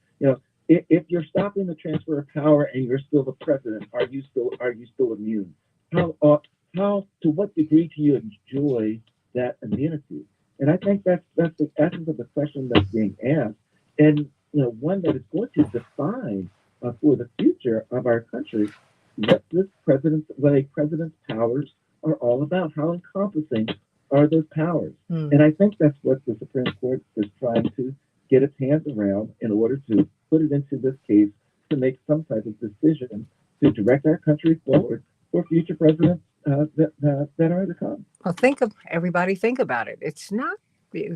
If you're stopping the transfer of power and you're still the president, are you still immune? How to what degree do you enjoy that immunity? And I think that's the essence of the question that's being asked, and one that is going to define for the future of our country what a president's powers are all about. How encompassing are those powers? And I think that's what the Supreme Court is trying to get its hands around in order to put it into this case to make some type of decision to direct our country forward for future presidents that are to come. Well, think about it. It's not,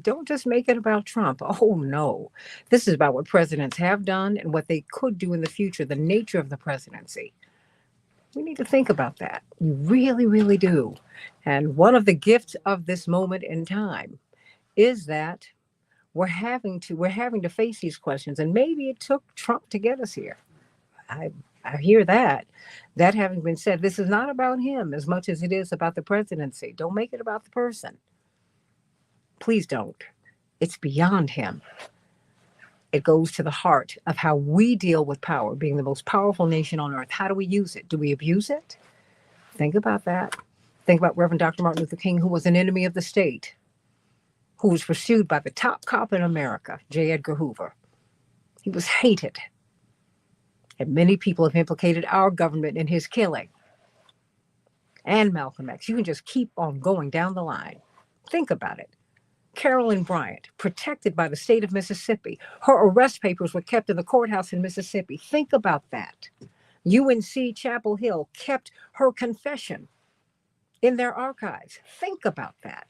don't just make it about Trump. Oh, no. This is about what presidents have done and what they could do in the future, the nature of the presidency. We need to think about that. We really, really do. And one of the gifts of this moment in time is that we're having to face these questions. And maybe it took Trump to get us here. I hear that. That having been said, this is not about him as much as it is about the presidency. Don't make it about the person. Please don't. It's beyond him. It goes to the heart of how we deal with power, being the most powerful nation on earth. How do we use it? Do we abuse it? Think about that. Think about Reverend Dr. Martin Luther King, who was an enemy of the state, who was pursued by the top cop in America, J. Edgar Hoover. He was hated. And many people have implicated our government in his killing. And Malcolm X. You can just keep on going down the line. Think about it. Carolyn Bryant, protected by the state of Mississippi. Her arrest papers were kept in the courthouse in Mississippi. Think about that. UNC Chapel Hill kept her confession in their archives. Think about that.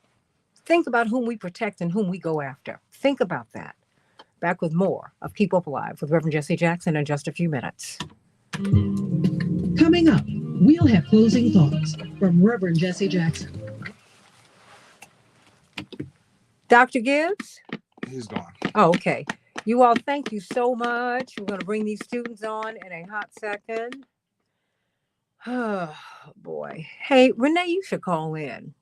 Think about whom we protect and whom we go after. Think about that. Back with more of Keep Hope Alive with Reverend Jesse Jackson in just a few minutes. Coming up, we'll have closing thoughts from Reverend Jesse Jackson. Dr. Gibbs? He's gone. Oh, okay. You all, thank you so much. We're going to bring these students on in a hot second. Oh, boy. Hey, Renee, you should call in.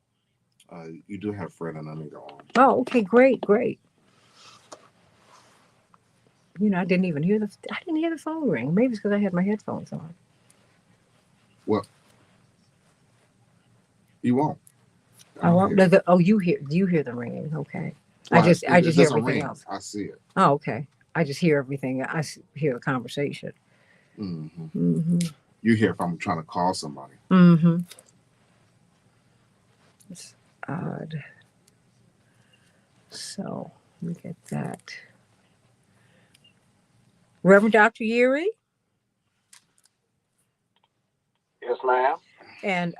You do have Fred and Anita on. Oh, okay. Great. I didn't hear the phone ring. Maybe it's because I had my headphones on. Well, you won't. You hear the ringing. Okay. Well, I just hear everything ring. else. I see it. Oh, okay. I just hear everything. I hear the conversation. Mm-hmm. Mm-hmm. You hear if I'm trying to call somebody. Mm-hmm. It's odd. So, let me get that. Reverend Dr. Yeary Yes, ma'am. and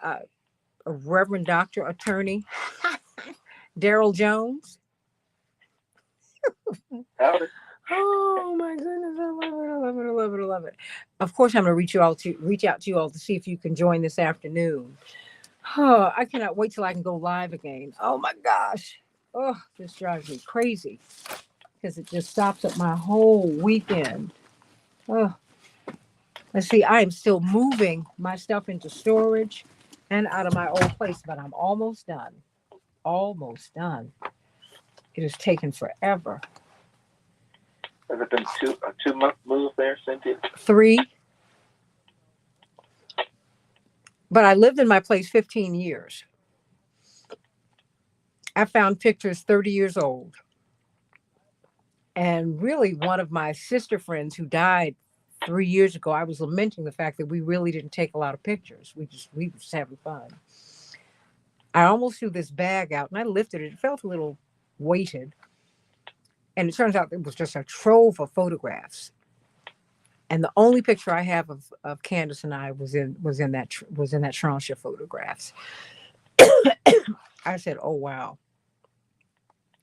Reverend Dr. Attorney Daryl Jones. Howdy. Oh my goodness, I love it, I love it, I love it, I love it. Of course, I'm going to reach out to you all to see if you can join this afternoon. Oh, I cannot wait till I can go live again. Oh my gosh. Oh, this drives me crazy because it just stops up my whole weekend. Oh, let's see. I am still moving my stuff into storage and out of my old place, but I'm almost done. Almost done. It has taken forever. Has it been a 2-month move there, Cynthia? 3. But I lived in my place 15 years. I found pictures 30 years old. And really, one of my sister friends who died 3 years ago, I was lamenting the fact that we really didn't take a lot of pictures. We were just having fun. I almost threw this bag out and I lifted it. It felt a little weighted. And it turns out it was just a trove of photographs. And the only picture I have of Candace and I was in that tranche of photographs. I said, "Oh wow,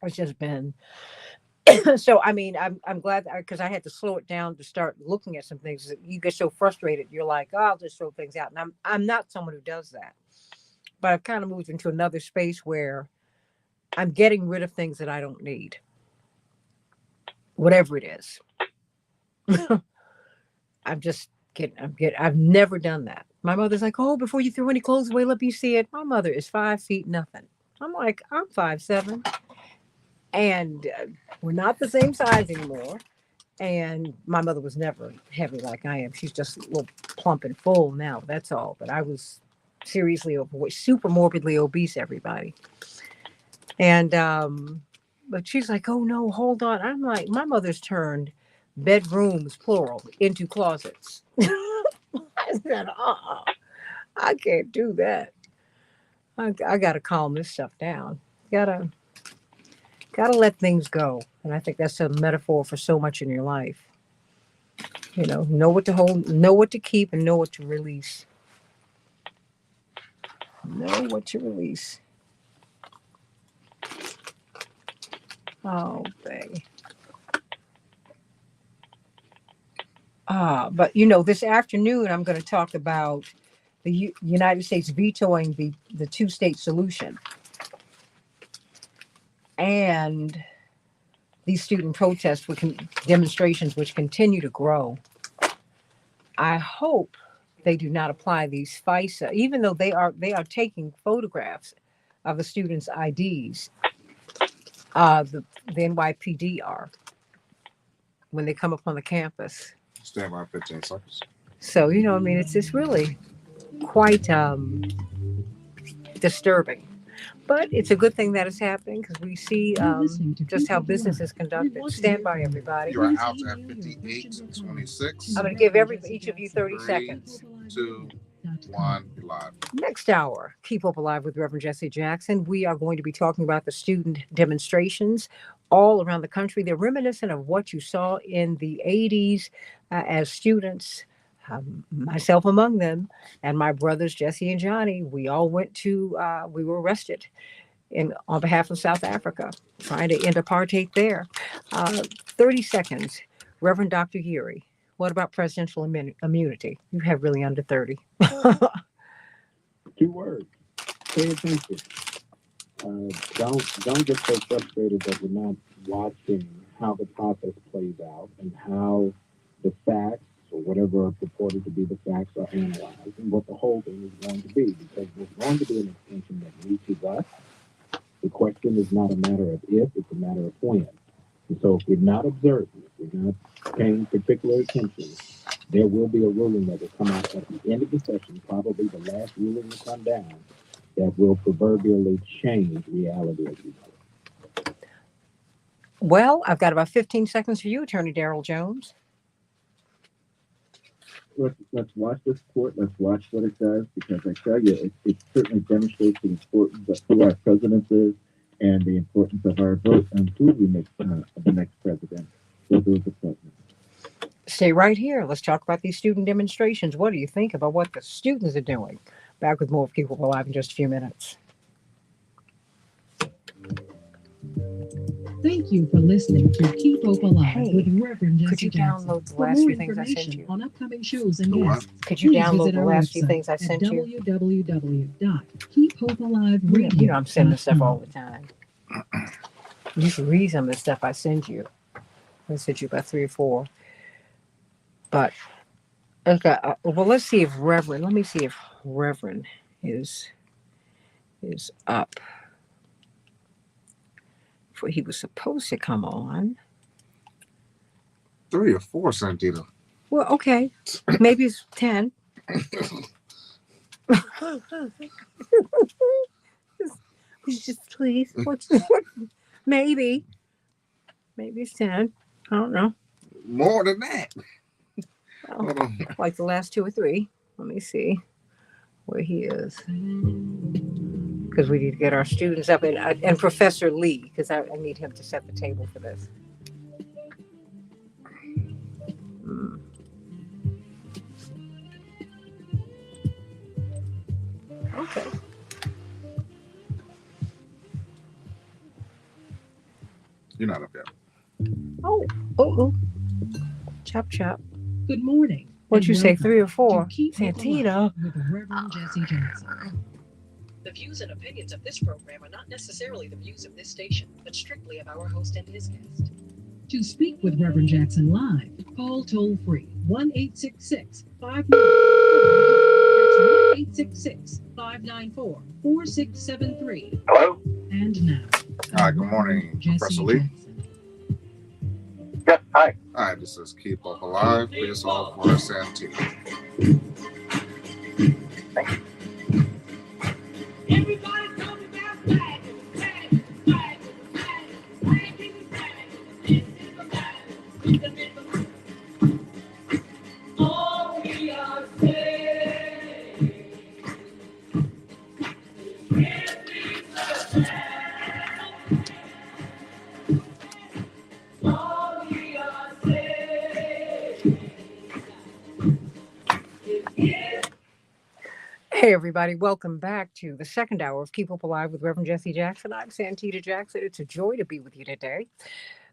it's just been." So I mean, I'm glad because I had to slow it down to start looking at some things. You get so frustrated, you're like, "Oh, I'll just throw things out," and I'm not someone who does that. But I've kind of moved into another space where I'm getting rid of things that I don't need, whatever it is. I've never done that. My mother's like, "Oh, before you throw any clothes away, let me see it." My mother is 5 feet nothing. I'm like, I'm 5'7", and we're not the same size anymore. And my mother was never heavy like I am. She's just a little plump and full now. That's all. But I was seriously overweight, super morbidly obese, everybody. And but she's like, "Oh no, hold on." I'm like, my mother's turned bedrooms plural into closets. I said, I can't do that. I got to calm this stuff down. Gotta let things go. And I think that's a metaphor for so much in your life. Know what to hold, know what to keep, and know what to release. Know what to release. Oh, baby. But this afternoon I'm going to talk about the United States vetoing the two-state solution and these student protests, demonstrations, which continue to grow. I hope they do not apply these FISA, even though they are taking photographs of the students' IDs. The NYPD are when they come up on the campus. Stand by 15 seconds. So I mean, it's really quite disturbing. But it's a good thing that is happening because we see just how business is conducted. Stand by, everybody. You are out at 58:26. I'm going to give each of you 30 seconds. 2, 1, be live. Next hour, Keep Hope Alive with Reverend Jesse Jackson. We are going to be talking about the student demonstrations all around the country. They're reminiscent of what you saw in the 80s as students. Myself among them, and my brothers Jesse and Johnny, we all went to. We were arrested on behalf of South Africa, trying to end apartheid there. 30 seconds, Reverend Dr. Yeary. What about presidential immunity? You have really under 30. 2 words. Pay attention. Don't get so frustrated that you're not watching how the process plays out and how the facts or whatever are purported to be the facts are analyzed and what the whole thing is going to be, because there's going to be an extension that reaches us. The question is not a matter of if, it's a matter of when. And so if we're not observing, if we're not paying particular attention, there will be a ruling that will come out at the end of the session, probably the last ruling to come down, that will proverbially change reality as we know it. Well, I've got about 15 seconds for you, Attorney Daryl Jones. Let's watch this court. Let's watch what it does, because I tell you, it certainly demonstrates the importance of who our president is and the importance of our vote on who we make the next president for those appointments. Stay right here. Let's talk about these student demonstrations. What do you think about what the students are doing? Back with more of Keep Hope Alive in just a few minutes. Thank you for listening to Keep Hope Alive Hey, with Reverend could Jesse you Jackson. download the For last more few things I sent information you? on upcoming shows and The what? guests, Could you please download visit the our last few website things I at sent you? www.keephopealiveradio.com. I'm sending this stuff all the time. You should read some of the stuff I send you. I sent you about 3 or 4. But okay, well, let's see if Reverend. Let me see if Reverend is up. For he was supposed to come on. 3 or 4, Santita. Well, okay, maybe it's 10. Just please, maybe it's 10. I don't know. More than that. Well, Hold on. like the last 2 or 3. Let me see where he is. Because we need to get our students up and Professor Lee, because I need him to set the table for this. Okay. You're not up yet. Oh. Chop. Good morning. What'd and you say, welcome 3 or 4? to Keep Hope Santita. Alive with Reverend Jesse Jackson. The views and opinions of this program are not necessarily the views of this station, but strictly of our host and his guest. To speak with Reverend Jackson live, call toll free 1-866-594-4673. Hello? And now, Hi, good morning, Professor Lee. Jackson. Yes, hi. Hi, this is Keep Hope Alive. Please hold for Santita. Everybody talking about flag, flag, flag, flag, flag, flag. This is the flag. This is the flag. All we are saying is this is the flag. All we are saying is this. Hey, everybody. Welcome back to the second hour of Keep Hope Alive with Reverend Jesse Jackson. I'm Santita Jackson. It's a joy to be with you today.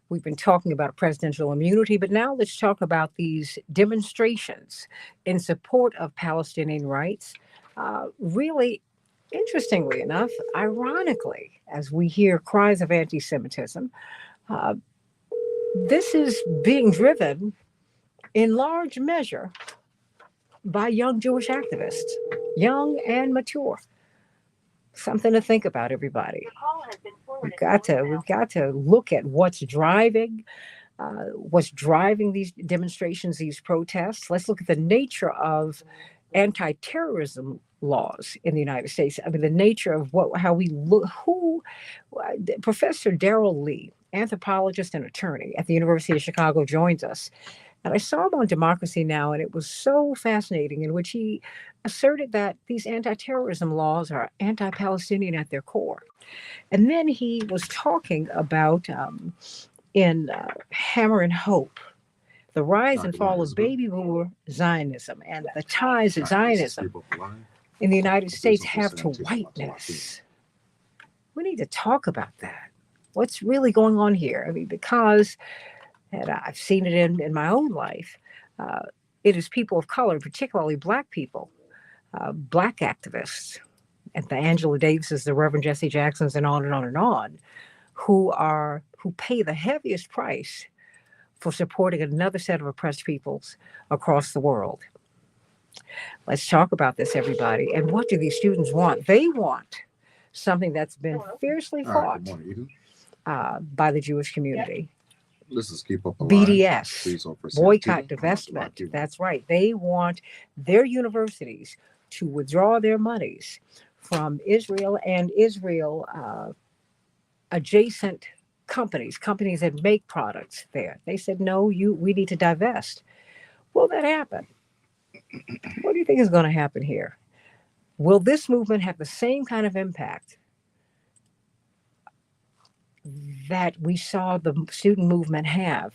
We've been talking about presidential immunity, but now let's talk about these demonstrations in support of Palestinian rights. Really, interestingly enough, ironically, as we hear cries of anti-Semitism, this is being driven in large measure by young Jewish activists, young and mature. Something to think about, everybody. We've got to look at what's driving these demonstrations, these protests. Let's look at the nature of anti-terrorism laws in the United States. I mean, the nature of how we look. Professor Darrell Lee, anthropologist and attorney at the University of Chicago, joins us. And I saw him on Democracy Now!, and it was so fascinating, in which he asserted that these anti-terrorism laws are anti-Palestinian at their core. And then he was talking about, in Hammer and Hope, the rise and fall of baby boomer Zionism and the ties that Zionism in the United States have to whiteness. We need to talk about that. What's really going on here? I mean, because, and I've seen it in my own life, it is people of color, particularly Black people, Black activists, and the Angela Davises, the Reverend Jesse Jacksons, and on and on and on, who pay the heaviest price for supporting another set of oppressed peoples across the world. Let's talk about this, everybody. And what do these students want? They want something that's been fiercely fought by the Jewish community. This is Keep Up Alive. BDS, boycott, divestment. That's right. They want their universities to withdraw their monies from Israel and Israel adjacent companies that make products there. They said, no, we need to divest. Will that happen? What do you think is going to happen here? Will this movement have the same kind of impact that we saw the student movement have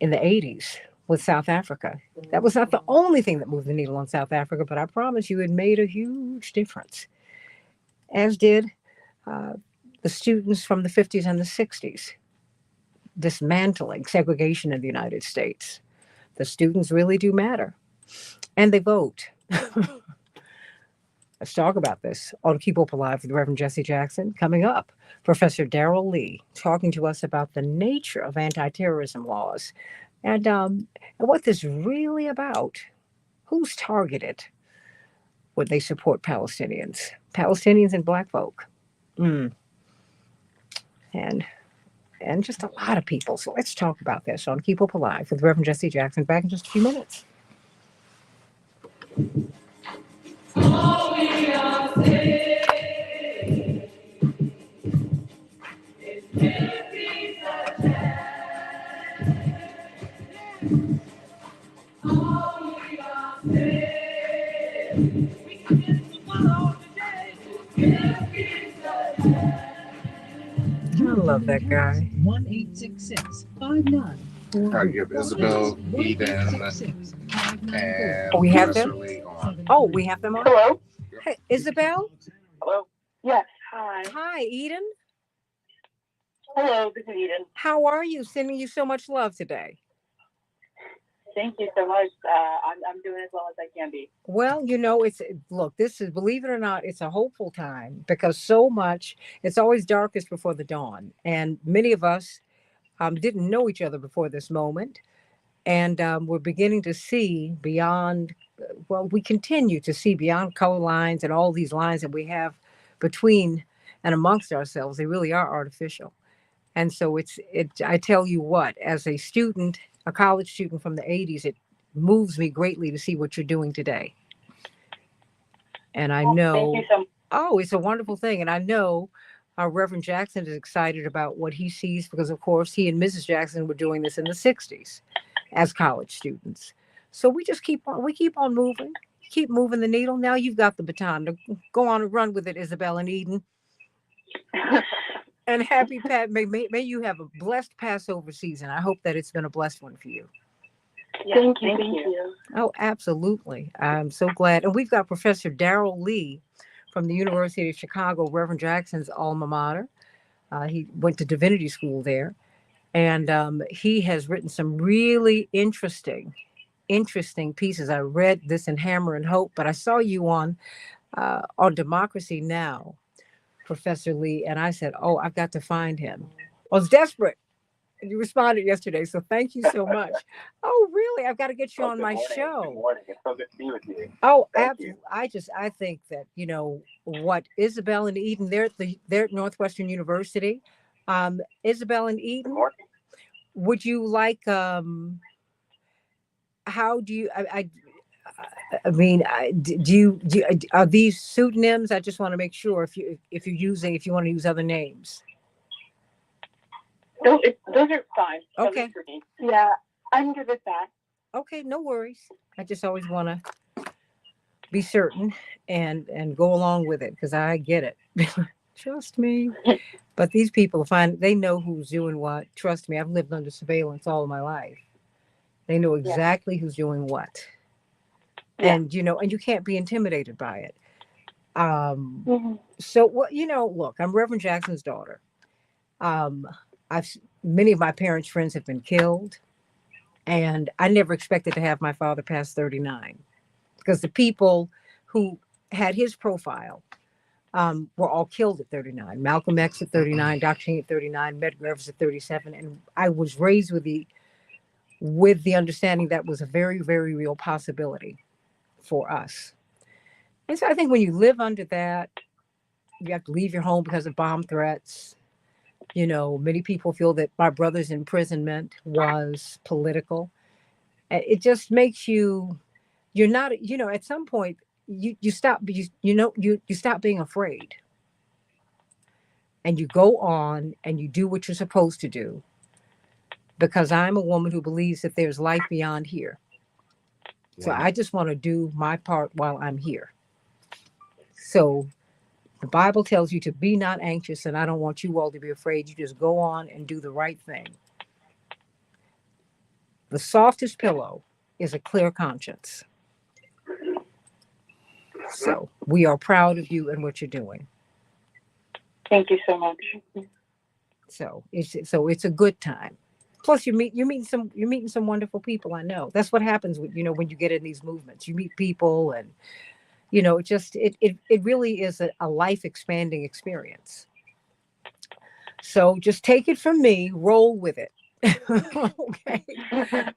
in the 80s with South Africa. That was not the only thing that moved the needle on South Africa, but I promise you it made a huge difference, as did uh, the students from the 50s and the 60s dismantling segregation in the United States. The students really do matter, and they vote. Let's talk about this on Keep Hope Alive with Reverend Jesse Jackson. Coming up, Professor Darrell Lee talking to us about the nature of anti-terrorism laws and what this is really about. Who's targeted when they support Palestinians and Black folk, mm. and and just a lot of people. So let's talk about this on Keep Hope Alive with Reverend Jesse Jackson. Back in just a few minutes. All we are saying is give peace a chance. All we are saying, we can get to one all today. Give peace a chance. I love that guy. 1-866-59. I give Isabel, Eden, and We have Professor them? Lee on. Oh, we have them on? Hello. Hey, Isabel? Hello. Yes, hi. Hi, Eden. Hello, this is Eden. How are you? Sending you so much love today. Thank you so much. I'm doing as well as I can be. Well, look, this is, believe it or not, it's a hopeful time because so much, it's always darkest before the dawn. And many of us didn't know each other before this moment. And we're beginning to see beyond, we continue to see beyond color lines and all these lines that we have between and amongst ourselves. They really are artificial. And so I tell you what, as a student, a college student from the 80s, it moves me greatly to see what you're doing today. And I know, thank you so much. Oh, it's a wonderful thing. And I know Reverend Jackson is excited about what he sees because, of course, he and Mrs. Jackson were doing this in the 60s as college students. So we just keep on moving, keep moving the needle. Now you've got the baton to go on and run with it, Isabel and Eden. And happy may you have a blessed Passover season. I hope that it's been a blessed one for you. Yes, thank you. Oh, absolutely. I'm so glad. And we've got Professor Darrell Lee from the University of Chicago, Reverend Jackson's alma mater. He went to divinity school there. And he has written some really interesting pieces. I read this in Hammer and Hope, but I saw you on Democracy Now, Professor Lee, and I said, oh, I've got to find him. I was desperate. And you responded yesterday, so thank you so much. Oh, really? I've got to get you on my show. Good morning. It's so good to be with you. Oh, Thank absolutely. I think that, what Isabel and Eden, they're at Northwestern University. Isabel and Eden, would you like, how do you, I mean, do you, are these pseudonyms? I just want to make sure if you want to use other names. Those are fine. Okay. Yeah, I'm good with that. Okay, no worries. I just always want to be certain and go along with it because I get it. Trust me. But these people they know who's doing what. Trust me, I've lived under surveillance all of my life. They know exactly who's doing what. Yeah. And you can't be intimidated by it. So look, I'm Reverend Jackson's daughter. Many of my parents' friends have been killed, and I never expected to have my father past 39 because the people who had his profile were all killed at 39. Malcolm X at 39, Dr. King at 39, Medgar Evers at 37, and I was raised with the understanding that was a very, very real possibility for us. And so I think when you live under that, you have to leave your home because of bomb threats. Many people feel that my brother's imprisonment was political. It just makes you're not, at some point you stop, you stop being afraid and you go on and you do what you're supposed to do because I'm a woman who believes that there's life beyond here. So I just want to do my part while I'm here. So the Bible tells you to be not anxious, and I don't want you all to be afraid. You just go on and do the right thing. The softest pillow is a clear conscience. So we are proud of you and what you're doing. Thank you so much. So it's a good time. Plus, you're meeting some wonderful people. I know that's what happens with, when you get in these movements. You meet people, and it really is a life expanding experience. So just take it from me, roll with it. Okay,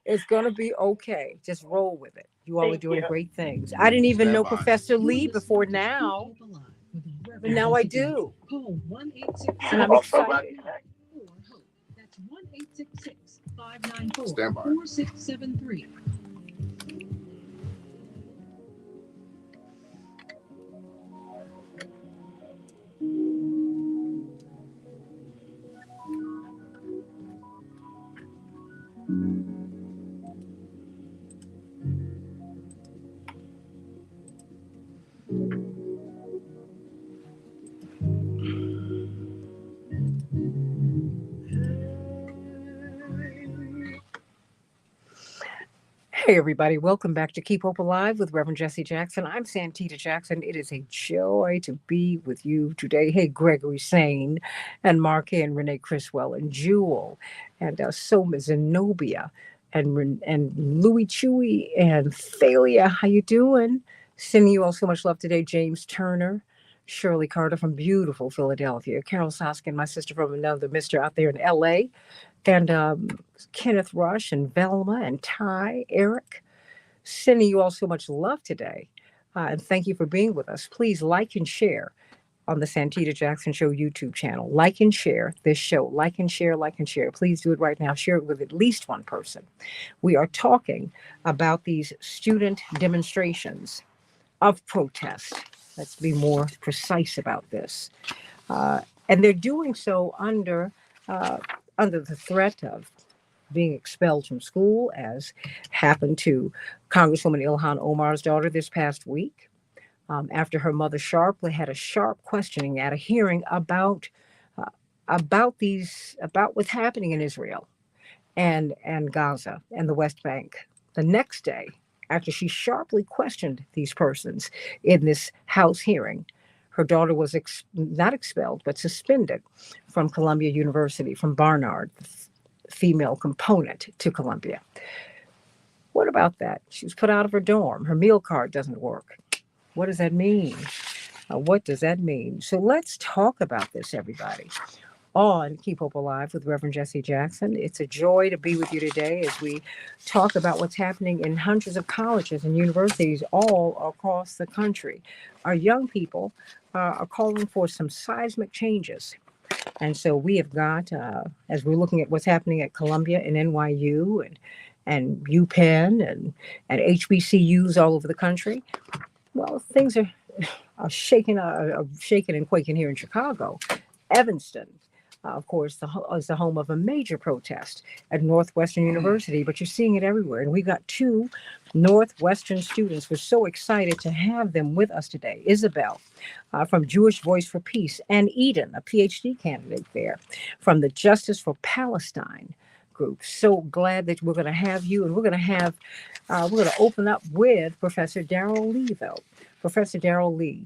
it's gonna be okay. Just roll with it. You all are Thank doing you. great things. I didn't even know Stand by. Professor Lee You're before listening to now, Keep Hope Alive with but Reverend now I Jesse Jackson. do, Call 1-866. and I'm I'm so glad excited. you connected. Hope. That's 1-866-594 Stand by. 4673. Hey, everybody. Welcome back to Keep Hope Alive with Reverend Jesse Jackson. I'm Santita Jackson. It is a joy to be with you today. Hey, Gregory Sane and Mark and Renee Criswell and Jewel and Soma Zenobia and Louie Chewy and Thalia. How you doing? Sending you all so much love today. James Turner, Shirley Carter from beautiful Philadelphia, Carol Soskin, my sister from another mister out there in L.A., and Kenneth Rush and Velma and Ty, Eric, sending you all so much love today. And thank you for being with us. Please like and share on the Santita Jackson Show YouTube channel. Like and share this show. Like and share, like and share. Please do it right now. Share it with at least one person. We are talking about these student demonstrations of protest. Let's be more precise about this. And they're doing so under the threat of being expelled from school, as happened to Congresswoman Ilhan Omar's daughter this past week, after her mother sharply had a sharp questioning at a hearing uh, about what's happening in Israel and Gaza and the West Bank. The next day, after she sharply questioned these persons in this House hearing, her daughter was not expelled, but suspended from Columbia University, from Barnard, the female component to Columbia. What about that? She was put out of her dorm. Her meal card doesn't work. What does that mean? What does that mean? So let's talk about this, everybody, on Keep Hope Alive with Reverend Jesse Jackson. It's a joy to be with you today as we talk about what's happening in hundreds of colleges and universities all across the country. Our young people are calling for some seismic changes. And so we have got, as we're looking at what's happening at Columbia and NYU and UPenn and HBCUs all over the country, well, things are shaking and quaking here in Chicago. Evanston, of course, is the home of a major protest at Northwestern University, but you're seeing it everywhere. And we've got two Northwestern students. We're so excited to have them with us today. Isabel from Jewish Voice for Peace, and Eden, a PhD candidate there from the Justice for Palestine group. So glad that we're going to have you, and we're going to open up with Professor Darrell Lee, though. Professor Darrell Lee,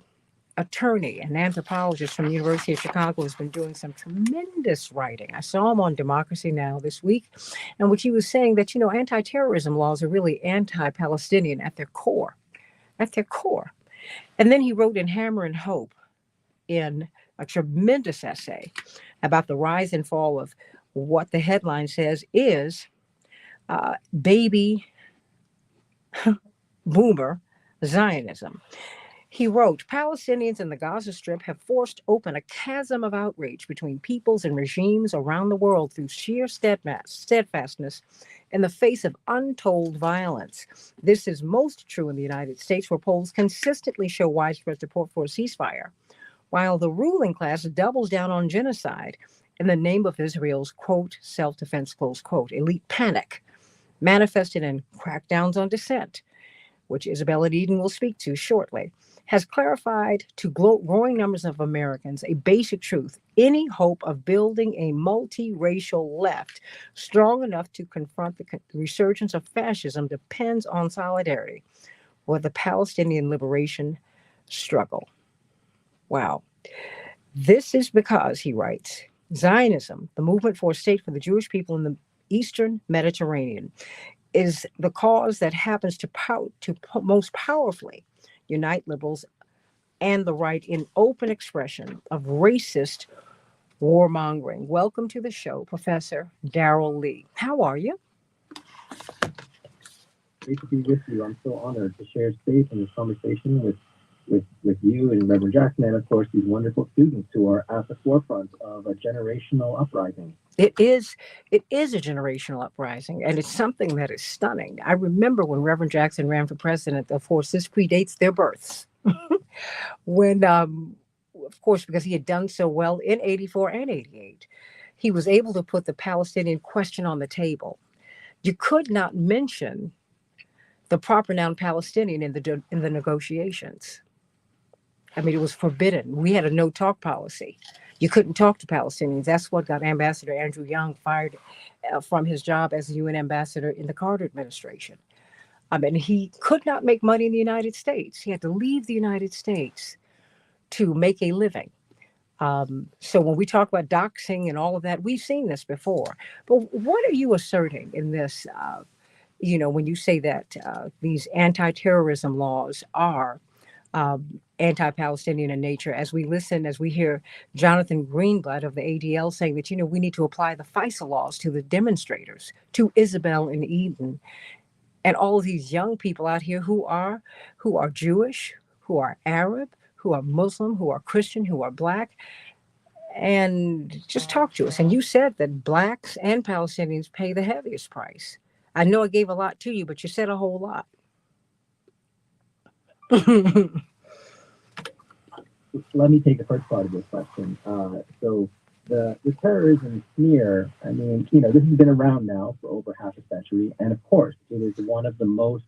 attorney and anthropologist from the University of Chicago, has been doing some tremendous writing. I saw him on Democracy Now! This week, in which he was saying that, anti-terrorism laws are really anti-Palestinian at their core. At their core. And then he wrote in Hammer and Hope in a tremendous essay about the rise and fall of what the headline says is baby boomer Zionism. He wrote, Palestinians in the Gaza Strip have forced open a chasm of outrage between peoples and regimes around the world through sheer steadfastness in the face of untold violence. This is most true in the United States, where polls consistently show widespread support for a ceasefire, while the ruling class doubles down on genocide in the name of Israel's, quote, self-defense, close quote. Elite panic manifested in crackdowns on dissent, which Isabella Eden will speak to shortly, has clarified to growing numbers of Americans a basic truth. Any hope of building a multiracial left strong enough to confront the resurgence of fascism depends on solidarity with the Palestinian liberation struggle. Wow. This is because, he writes, Zionism, the movement for a state for the Jewish people in the Eastern Mediterranean, is the cause that happens to most powerfully unite liberals and the right in open expression of racist warmongering. Welcome to the show, Professor Darrell Lee. How are you? Great to be with you. I'm so honored to share space in this conversation with you and Reverend Jackson, and of course these wonderful students who are at the forefront of a generational uprising. It is a generational uprising, and it's something that is stunning. I remember when Reverend Jackson ran for president. Of course, this predates their births. When, of course, because he had done so well in 84 and 88, he was able to put the Palestinian question on the table. You could not mention the proper noun Palestinian in the negotiations. I mean, it was forbidden. We had a no-talk policy. You couldn't talk to Palestinians. That's what got Ambassador Andrew Young fired from his job as the UN ambassador in the Carter administration. I mean, he could not make money in the United States. He had to leave the United States to make a living. So when we talk about doxing and all of that, we've seen this before. But what are you asserting in this, when you say that these anti-terrorism laws are anti-Palestinian in nature, as we hear Jonathan Greenblatt of the ADL saying that, we need to apply the FISA laws to the demonstrators, to Isabel and Eden, and all of these young people out here who are Jewish, who are Arab, who are Muslim, who are Christian, who are Black, and just talk to us. And you said that Blacks and Palestinians pay the heaviest price. I know I gave a lot to you, but you said a whole lot. Let me take the first part of this question. So the terrorism smear, I mean, this has been around now for over half a century. And of course, it is one of the most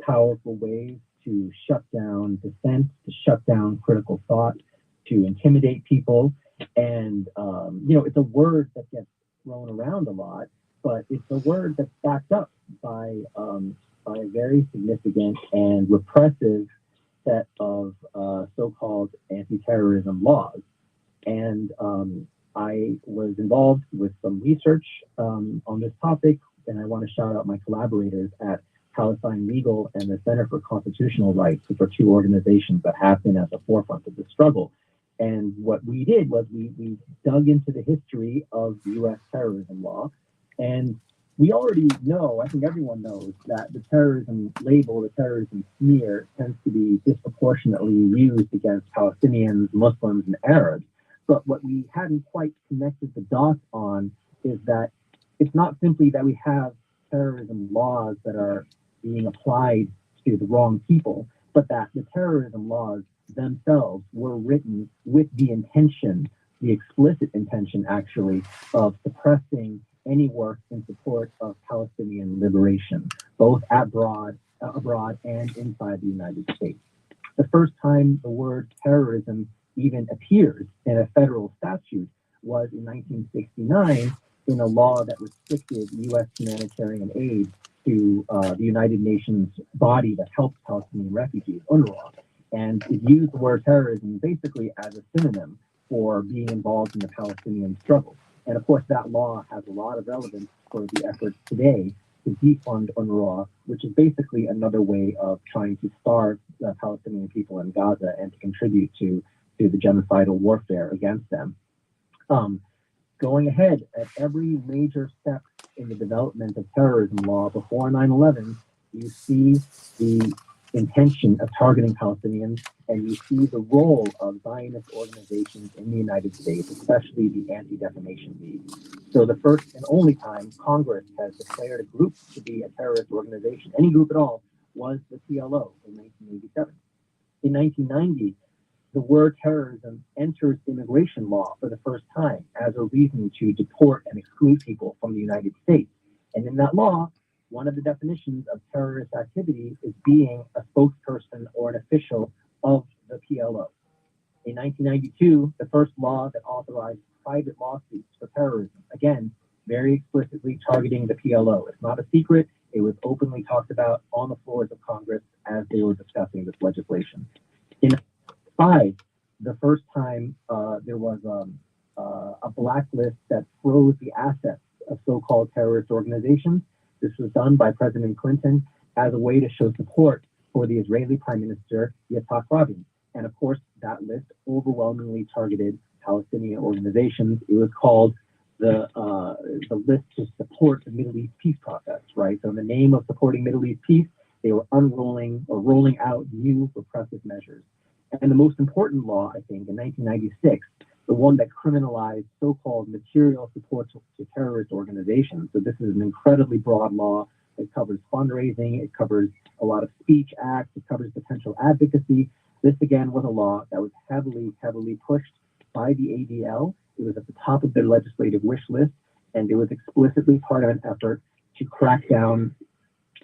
powerful ways to shut down dissent, to shut down critical thought, to intimidate people. And, it's a word that gets thrown around a lot, but it's a word that's backed up by a very significant and repressive set of so-called anti-terrorism laws. And I was involved with some research on this topic, and I want to shout out my collaborators at Palestine Legal and the Center for Constitutional Rights, which are two organizations that have been at the forefront of the struggle. And what we did was we dug into the history of U.S. terrorism law, and we already know, I think everyone knows, that the terrorism label, the terrorism smear, tends to be disproportionately used against Palestinians, Muslims, and Arabs. But what we hadn't quite connected the dots on is that it's not simply that we have terrorism laws that are being applied to the wrong people, but that the terrorism laws themselves were written with the intention, the explicit intention actually, of suppressing any work in support of Palestinian liberation, both abroad and inside the United States. The first time the word terrorism even appears in a federal statute was in 1969 in a law that restricted U.S. humanitarian aid to the United Nations body that helps Palestinian refugees, UNRWA. And it used the word terrorism basically as a synonym for being involved in the Palestinian struggle. And of course, that law has a lot of relevance for the efforts today to defund UNRWA, which is basically another way of trying to starve the Palestinian people in Gaza and to contribute to the genocidal warfare against them. Going ahead, at every major step in the development of terrorism law before 9/11, you see the intention of targeting Palestinians, and you see the role of Zionist organizations in the United States, especially the Anti-Defamation League. So the first and only time Congress has declared a group to be a terrorist organization, any group at all, was the PLO in 1987. In 1990, the word terrorism enters immigration law for the first time as a reason to deport and exclude people from the United States. And in that law, one of the definitions of terrorist activity is being a spokesperson or an official of the PLO. In 1992, the first law that authorized private lawsuits for terrorism, again, very explicitly targeting the PLO. It's not a secret. It was openly talked about on the floors of Congress as they were discussing this legislation. In 2005, the first time there was a blacklist that froze the assets of so-called terrorist organizations. This was done by President Clinton as a way to show support for the Israeli Prime Minister, Yitzhak Rabin. And of course, that list overwhelmingly targeted Palestinian organizations. It was called the list to support the Middle East peace process, right? So in the name of supporting Middle East peace, they were unrolling or rolling out new repressive measures. And the most important law, I think, in 1996, the one that criminalized so-called material support to terrorist organizations. So this is an incredibly broad law. It covers fundraising, it covers a lot of speech acts, it covers potential advocacy. This again was a law that was heavily pushed by the ADL. It was at the top of their legislative wish list, and it was explicitly part of an effort to crack down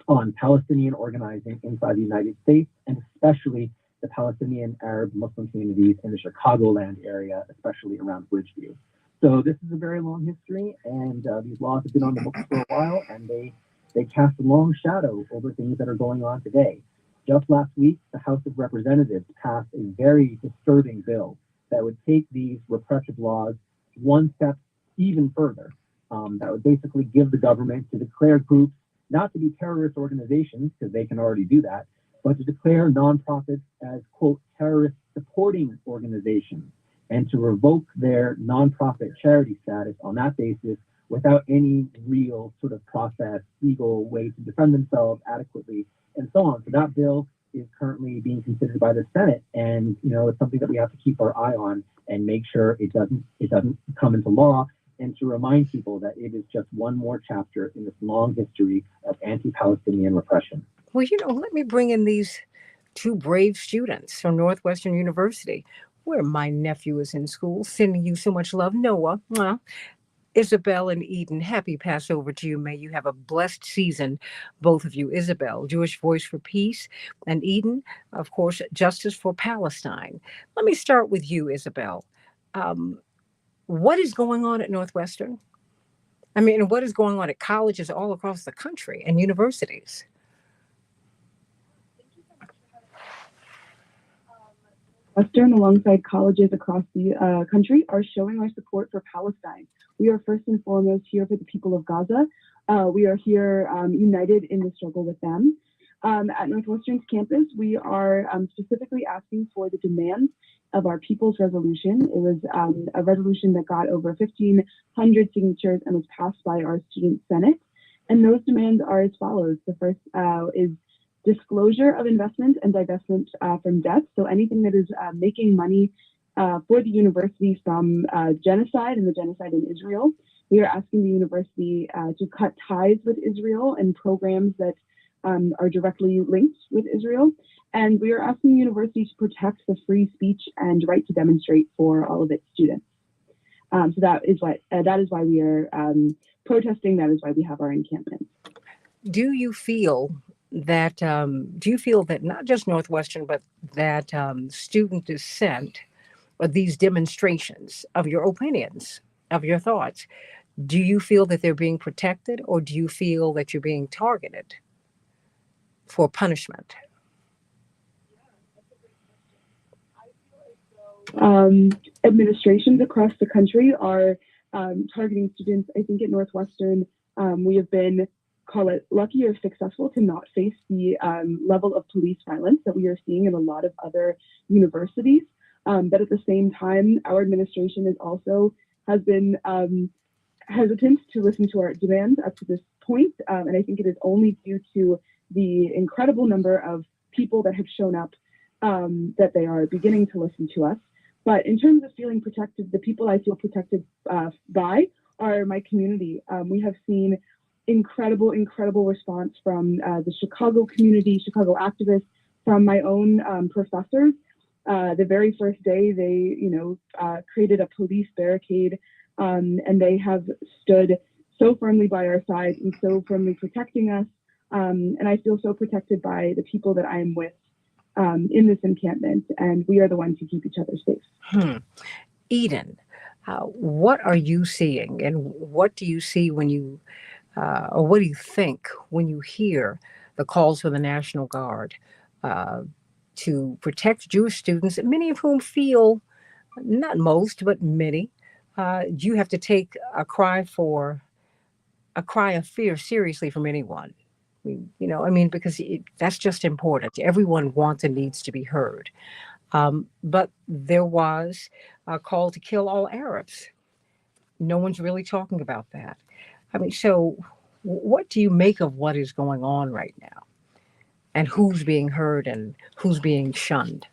on Palestinian organizing inside the United States, and especially the Palestinian Arab Muslim communities in the Chicagoland area, especially around Bridgeview. So this is a very long history, and these laws have been on the books for a while, and they cast a long shadow over things that are going on today. Just last week, the House of Representatives passed a very disturbing bill that would take these repressive laws one step even further. That would basically give the government to declare groups not to be terrorist organizations, because they can already do that, but to declare nonprofits as, quote, terrorist supporting organizations, and to revoke their nonprofit charity status on that basis without any real sort of process, legal way to defend themselves adequately, and so on. So that bill is currently being considered by the Senate, and it's something that we have to keep our eye on and make sure it doesn't come into law, and to remind people that it is just one more chapter in this long history of anti-Palestinian repression. Well, let me bring in these two brave students from Northwestern University, where my nephew is in school, sending you so much love. Noah, mwah. Isabel and Eden, happy Passover to you. May you have a blessed season, both of you. Isabel, Jewish Voice for Peace, and Eden, of course, Justice for Palestine. Let me start with you, Isabel. What is going on at Northwestern? I mean, what is going on at colleges all across the country and universities? Western, alongside colleges across the country, are showing our support for Palestine. We are first and foremost here for the people of Gaza. We are here united in the struggle with them. At Northwestern's campus, we are specifically asking for the demands of our People's Resolution. It was a resolution that got over 1,500 signatures and was passed by our Student Senate. And those demands are as follows. The first is disclosure of investment and divestment from debt. So anything that is making money for the university from genocide and the genocide in Israel. We are asking the university to cut ties with Israel and programs that are directly linked with Israel. And we are asking the university to protect the free speech and right to demonstrate for all of its students. So that is why we are protesting. That is why we have our encampment. Do you feel that not just Northwestern, but that student dissent or these demonstrations of your opinions, of your thoughts, do you feel that they're being protected, or do you feel that you're being targeted for punishment? Administrations across the country are targeting students. I think at Northwestern, we have been, call it lucky or successful, to not face the level of police violence that we are seeing in a lot of other universities. But at the same time, our administration has been hesitant to listen to our demands up to this point. And I think it is only due to the incredible number of people that have shown up that they are beginning to listen to us. But in terms of feeling protected, the people I feel protected by are my community. We have seen incredible response from the Chicago community, Chicago activists, from my own professors. The very first day, they created a police barricade, and they have stood so firmly by our side and so firmly protecting us. And I feel so protected by the people that I am with in this encampment, and we are the ones who keep each other safe. Eden, what are you seeing, and what do you see when you, or what do you think when you hear the calls for the National Guard to protect Jewish students, many of whom feel, not most, but many, you have to take a cry of fear seriously from anyone. I mean, because that's just important. Everyone wants and needs to be heard. But there was a call to kill all Arabs. No one's really talking about that. I mean, so what do you make of what is going on right now, and who's being heard and who's being shunned?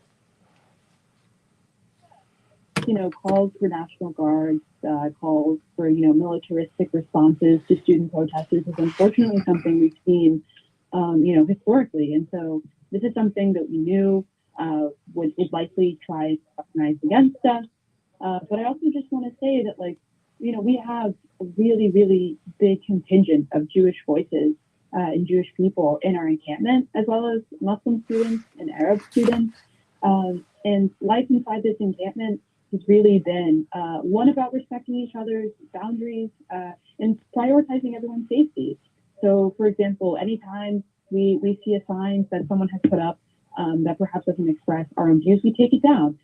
Calls for National Guards, calls for, militaristic responses to student protesters is unfortunately something we've seen, historically. And so this is something that we knew would likely try to weaponize against us. But I also just want to say that, we have a really, really big contingent of Jewish voices and Jewish people in our encampment, as well as Muslim students and Arab students. And life inside this encampment has really been one about respecting each other's boundaries and prioritizing everyone's safety. So, for example, anytime we see a sign that someone has put up that perhaps doesn't express our own views, we take it down.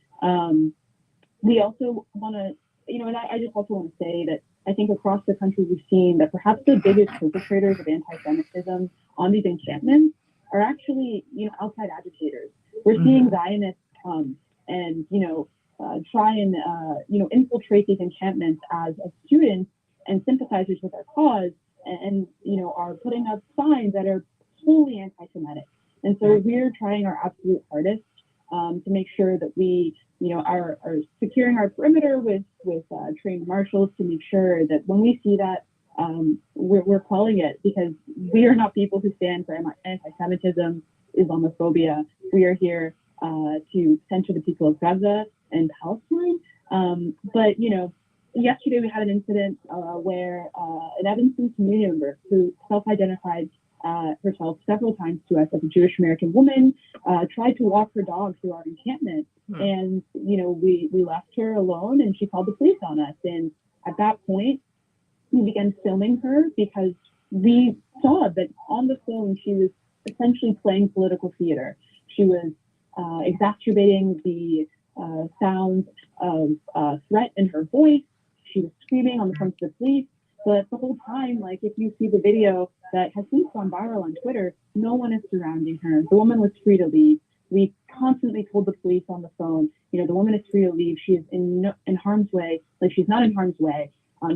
We also want to, and I just also want to say that I think across the country we've seen that perhaps the biggest perpetrators of anti-Semitism on these encampments are actually, outside agitators. We're seeing Zionists come and, try and, infiltrate these encampments as students and sympathizers with our cause and are putting up signs that are wholly anti-Semitic. And so we're trying our absolute hardest to make sure that we, are securing our perimeter with trained marshals to make sure that when we see that, we're calling it, because we are not people who stand for anti-Semitism, Islamophobia. We are here to center the people of Gaza and Palestine. But, yesterday we had an incident where an Evanston community member who self-identified herself several times to us as a Jewish American woman tried to walk her dog through our encampment. And, we left her alone and she called the police on us. And at that point, we began filming her because we saw that on the phone, she was essentially playing political theater. She was exacerbating the sounds of threat in her voice. She was screaming on the phone to the police. But the whole time, if you see the video that has since gone viral on Twitter, no one is surrounding her. The woman was free to leave. We constantly told the police on the phone, the woman is free to leave. She is in harm's way. She's not in harm's way.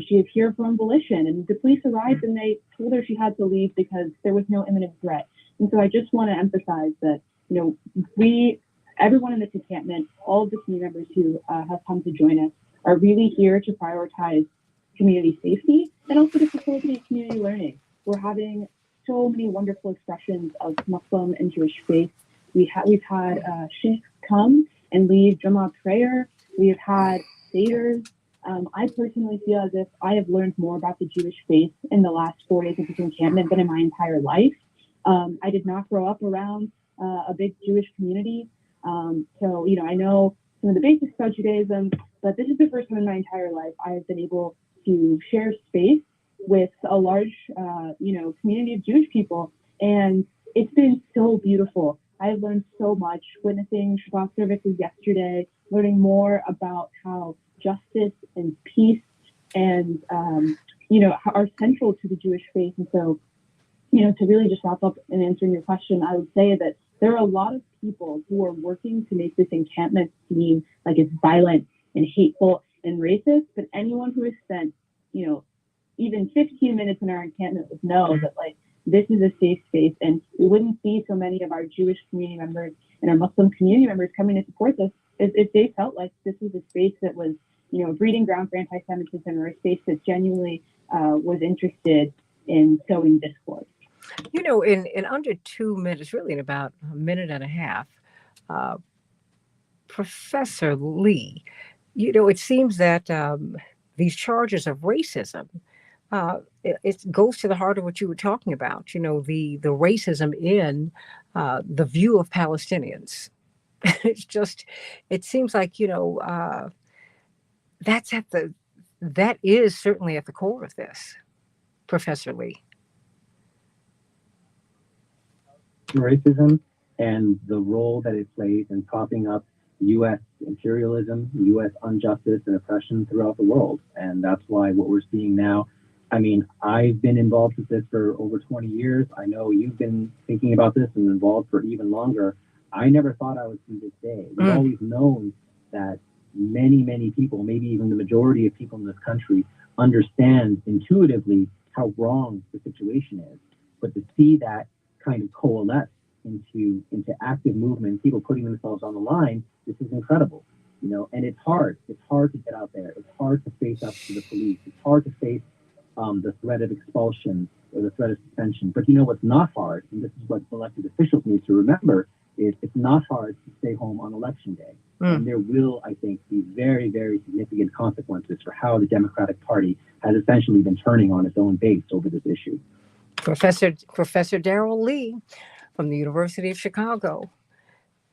She is here for volition. And the police arrived and they told her she had to leave because there was no imminent threat. And so I just want to emphasize that, everyone in this encampment, all of the community members who have come to join us are really here to prioritize community safety and also to facilitate community learning. We're having so many wonderful expressions of Muslim and Jewish faith. We've had sheikhs come and lead Jummah prayer. We've had seders. I personally feel as if I have learned more about the Jewish faith in the last 4 days of this encampment than in my entire life. I did not grow up around a big Jewish community. So, I know some of the basics about Judaism, but this is the first time in my entire life I have been able to share space with a large, community of Jewish people. And it's been so beautiful. I have learned so much witnessing Shabbat services yesterday, learning more about how justice and peace and, are central to the Jewish faith. And so, to really just wrap up and answering your question, I would say that there are a lot of people who are working to make this encampment seem like it's violent and hateful and racist. But anyone who has spent, even 15 minutes in our encampment would know that this is a safe space, and we wouldn't see so many of our Jewish community members and our Muslim community members coming to support us if they felt like this was a space that was, a breeding ground for anti-Semitism, or a space that genuinely was interested in sowing discord. In under 2 minutes, really in about a minute and a half, Professor Lee, it seems that these charges of racism it goes to the heart of what you were talking about. You know, the racism in the view of Palestinians. It's just, it seems like, that's that is certainly at the core of this, Professor Lee. Racism and the role that it plays in propping up U.S. imperialism, U.S. injustice and oppression throughout the world. And that's why what we're seeing now, I mean, I've been involved with this for over 20 years. I know you've been thinking about this and involved for even longer. I never thought I would see this day. We've always known that many, many people, maybe even the majority of people in this country, understand intuitively how wrong the situation is. But to see that kind of coalesce into active movement, people putting themselves on the line, this is incredible. And it's hard. It's hard to get out there. It's hard to face up to the police. It's hard to face the threat of expulsion or the threat of suspension. But what's not hard, and this is what elected officials need to remember, is it's not hard to stay home on election day. And there will, I think, be very, very significant consequences for how the Democratic Party has essentially been turning on its own base over this issue. Professor Darrell Lee from the University of Chicago,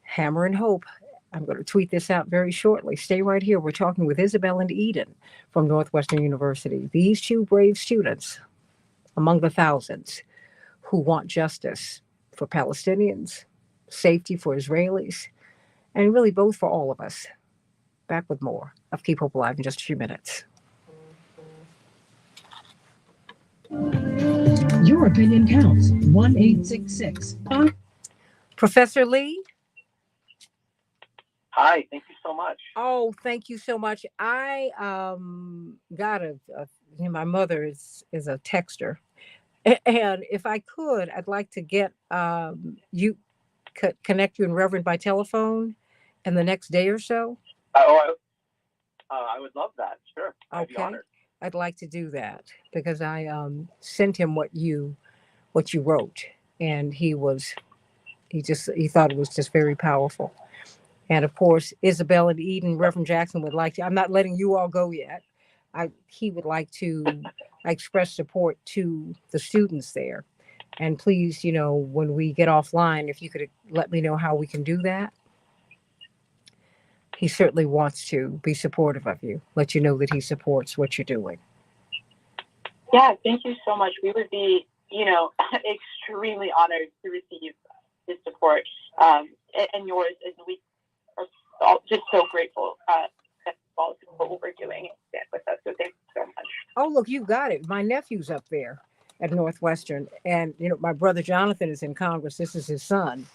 Hammer and Hope. I'm going to tweet this out very shortly. Stay right here. We're talking with Isabel and Eden from Northwestern University. These two brave students, among the thousands who want justice for Palestinians, safety for Israelis, and really both for all of us. Back with more of Keep Hope Alive in just a few minutes. Your opinion counts. 1-866. Professor Lee? Hi, thank you so much. Oh, thank you so much. I got my mother is a texter. And if I could, I'd like to get connect you and Reverend by telephone in the next day or so. I would love that. Sure. I'd be honored. I'd like to do that because I sent him what you wrote, and he thought it was just very powerful. And of course, Isabel and Eden, Reverend Jackson would like to. I'm not letting you all go yet. He would like to express support to the students there. And please, when we get offline, if you could let me know how we can do that. He certainly wants to be supportive of you, let you know that he supports what you're doing. Yeah, thank you so much. We would be, extremely honored to receive his support and yours. And we are all just so grateful for what we're doing and stand with us. So thank you so much. Oh, look, you got it. My nephew's up there at Northwestern. And, my brother Jonathan is in Congress. This is his son.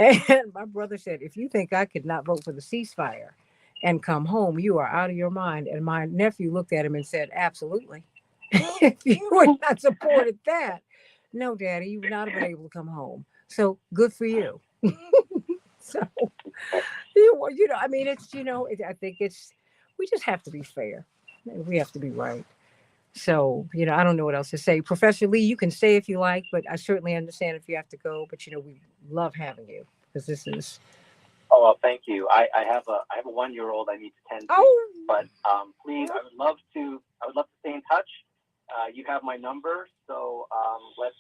And my brother said, if you think I could not vote for the ceasefire and come home, you are out of your mind. And my nephew looked at him and said, absolutely. If you would not supported that, no, Daddy, you would not have been able to come home. So good for you. So, I mean, it's, I think we just have to be fair. We have to be right. So, I don't know what else to say. Professor Lee, you can stay if you like, but I certainly understand if you have to go. But, we love having you because this is. Oh, well, thank you. I have a 1-year-old I need to tend to. Oh. But please, I would love to stay in touch. You have my number, so let's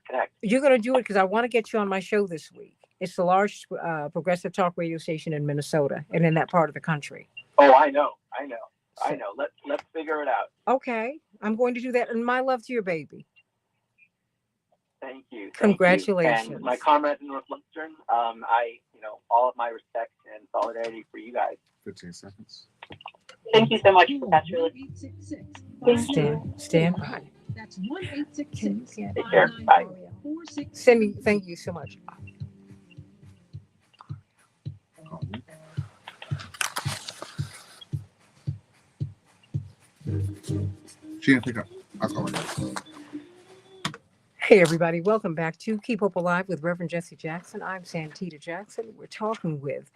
connect. You're going to do it because I want to get you on my show this week. It's the largest progressive talk radio station in Minnesota and in that part of the country. Oh, I know. Let's figure it out. Okay, I'm going to do that. And my love to your baby. Thank you. Congratulations. And my comrades in Northwestern, all of my respect and solidarity for you guys. 15 seconds. Thank you so much, Professor Lee. Stand by. That's 1-866. Take care. Bye. Cindy, thank you so much. She didn't pick up. I'll call her. Hey, everybody. Welcome back to Keep Hope Alive with Reverend Jesse Jackson. I'm Santita Jackson. We're talking with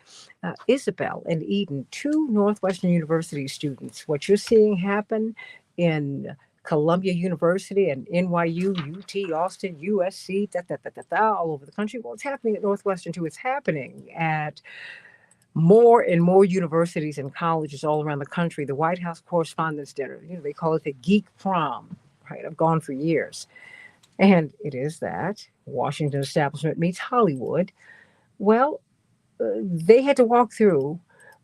Isabel and Eden, two Northwestern University students. What you're seeing happen in Columbia University and NYU, UT, Austin, USC, all over the country. Well, it's happening at Northwestern too. It's happening at more and more universities and colleges all around the country, the White House Correspondents' Dinner, they call it the Geek Prom, right? I've gone for years. And it is that Washington establishment meets Hollywood. Well, they had to walk through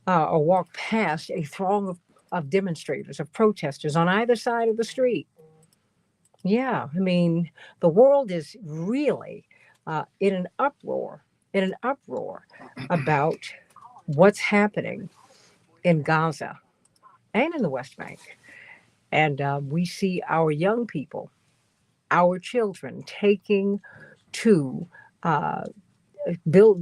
or walk past a throng of demonstrators, of protesters on either side of the street. Yeah, I mean, the world is really in an uproar about what's happening in Gaza and in the West Bank. And we see our young people, our children to uh,